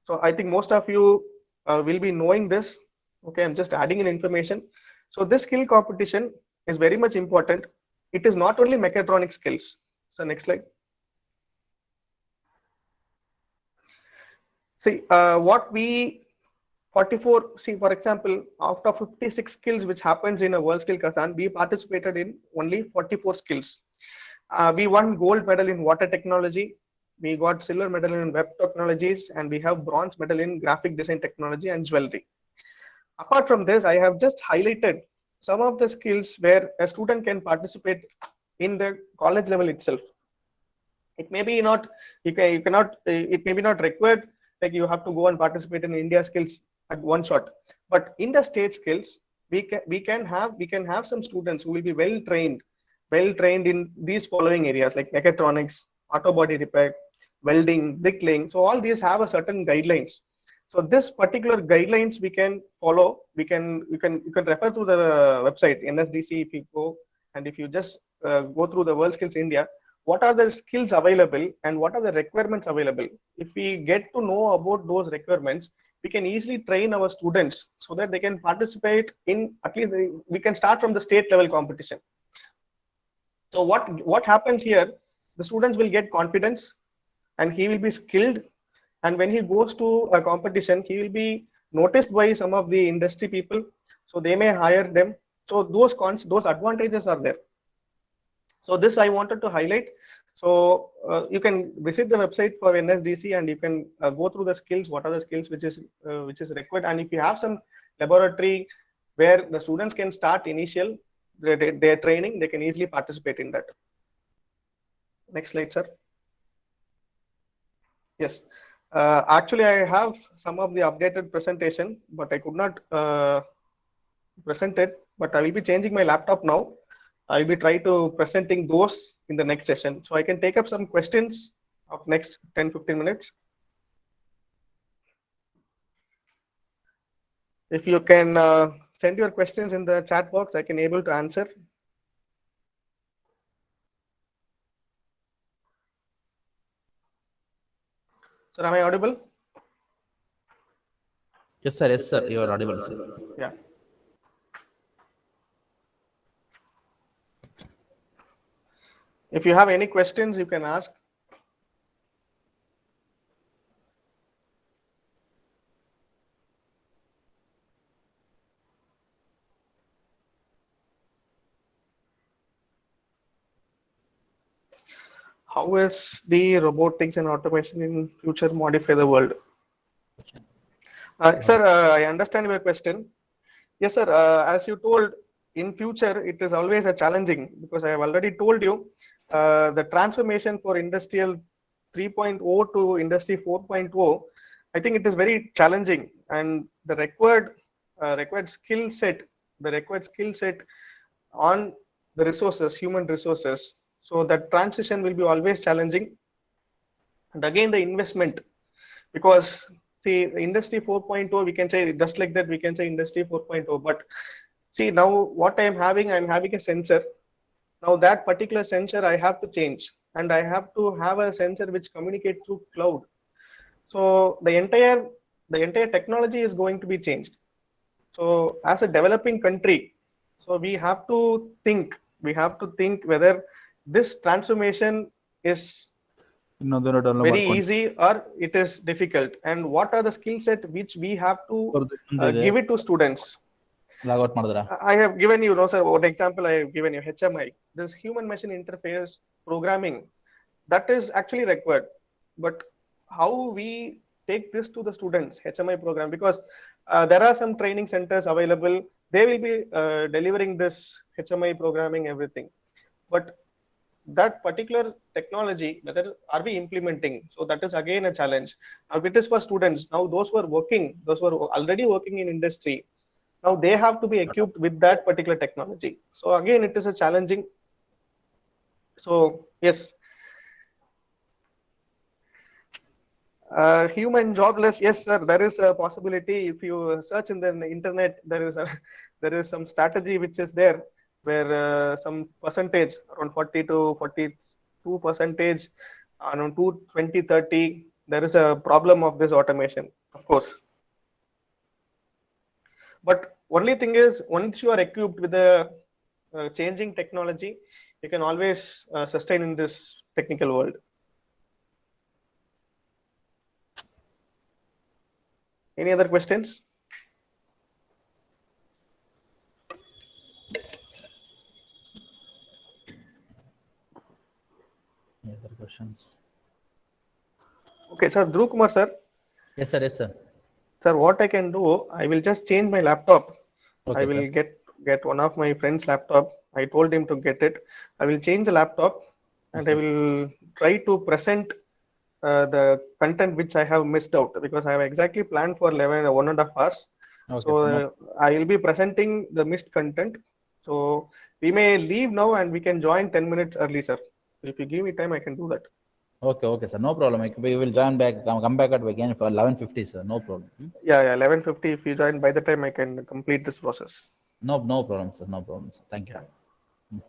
[SPEAKER 2] So I think most of you will be knowing this. Okay, I'm just adding in information. So this skill competition is very much important. It is not only mechatronic skills. So next slide. See, what we 44, see, for example, out of 56 skills which happens in a World Skill Kazan, we participated in only 44 skills. We won gold medal in water technology. We got silver medal in web technologies, and we have bronze medal in graphic design technology and jewelry. Apart from this, I have just highlighted some of the skills where a student can participate in the college level itself. It may be not, it may be not required, like you have to go and participate in India skills at one shot. But in the state skills, we can have some students who will be well trained in these following areas like mechatronics, auto body repair, welding, bricklaying. So all these have a certain guidelines. So this particular guidelines we can follow. You can refer to the website NSDC if you go, and if you just go through the World Skills India, what are the skills available and what are the requirements available. If we get to know about those requirements, we can easily train our students so that they can participate in, at least we can start from the state level competition. So what happens here, the students will get confidence and he will be skilled, and when he goes to a competition, he will be noticed by some of the industry people, so they may hire them. So those advantages are there. So this I wanted to highlight. So you can visit the website for NSDC and you can go through the skills, what are the skills which is required. And if you have some laboratory where the students can start initial their training, they can easily participate in that. Next slide, sir. Yes. Actually, I have some of the updated presentation, but I could not present it. But I will be changing my laptop now. I will be trying to presenting those in the next session. So I can take up some questions of next 10-15 minutes. If you can send your questions in the chat box, I can able to answer. Sir, am I audible?
[SPEAKER 1] Yes, sir. Yes, sir. You are audible, sir.
[SPEAKER 2] Yeah. If you have any questions, you can ask. How is the robotics and automation in future modify the world? Sir, I understand your question. Yes, sir. As you told, in future, it is always a challenging, because I have already told you the transformation for industrial 3.0 to industry 4.0. I think it is very challenging, and the required skill set, on the resources, human resources. So that transition will be always challenging. And again, the investment, because see, industry 4.0, we can say just like that, we can say industry 4.0. But see, now what I'm having a sensor. Now that particular sensor I have to change, and I have to have a sensor which communicates through cloud. So the entire technology is going to be changed. So as a developing country, so we have to think whether this transformation is very easy or it is difficult, and what are the skill set which we have to give it to students. I have given you, sir, one example I have given you, HMI, this human machine interface programming, that is actually required. But how we take this to the students, HMI program, because there are some training centers available. They will be delivering this HMI programming, everything. But that particular technology, whether are we implementing? So that is again a challenge. Now it is for students. Now those who are working, those who are already working in industry, now they have to be equipped with that particular technology. So again, it is a challenging. So yes, human jobless. Yes, sir. There is a possibility. If you search in the internet, there is a there is some strategy which is there where some percentage around 40 to 42 percentage around 20, 30. There is a problem of this automation, of course. But only thing is, once you are equipped with the changing technology, you can always sustain in this technical world. Any other questions?
[SPEAKER 1] Any other questions?
[SPEAKER 2] Okay, sir. Dhruv Kumar, sir.
[SPEAKER 1] Yes, sir. Yes, sir.
[SPEAKER 2] Sir, what I can do, I will just change my laptop.
[SPEAKER 1] Okay,
[SPEAKER 2] I will
[SPEAKER 1] sir.
[SPEAKER 2] get one of my friend's laptop. I told him to get it. I will change the laptop and
[SPEAKER 1] Yes,
[SPEAKER 2] I will try to present the content which I have missed out, because I have exactly planned for 1.5 hours.
[SPEAKER 1] Okay,
[SPEAKER 2] So
[SPEAKER 1] sir. No,
[SPEAKER 2] I will be presenting the missed content. So we may leave now and we can join 10 minutes early, sir. If you give me time, I can do that.
[SPEAKER 1] okay, okay, sir. No problem. We will join back. Come back at again for 11:50, sir. No problem.
[SPEAKER 2] Yeah, 11:50. If you join by the time, I can complete this process.
[SPEAKER 1] No problem, sir. No problem, sir. Thank you.
[SPEAKER 2] Yeah.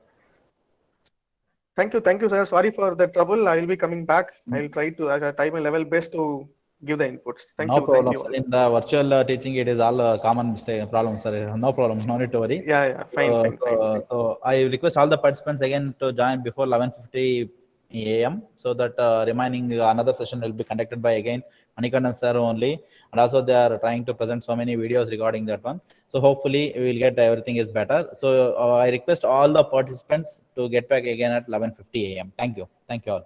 [SPEAKER 2] Thank you, sir. Sorry for the trouble. I will be coming back. I will try to try my level best to give the inputs.
[SPEAKER 1] No
[SPEAKER 2] Thank
[SPEAKER 1] problem,
[SPEAKER 2] you
[SPEAKER 1] sir.
[SPEAKER 2] all.
[SPEAKER 1] In the virtual teaching, it is all common mistake problem, sir. No problem. No need to worry.
[SPEAKER 2] Yeah, fine, fine, fine.
[SPEAKER 1] So I request all the participants again to join before 11:50 a.m. so that remaining another session will be conducted by again Manikandan sir only, and also they are trying to present so many videos regarding that one. So hopefully we will get everything is better. So I request all the participants to get back again at 11:50 a.m. Thank you. Thank you all.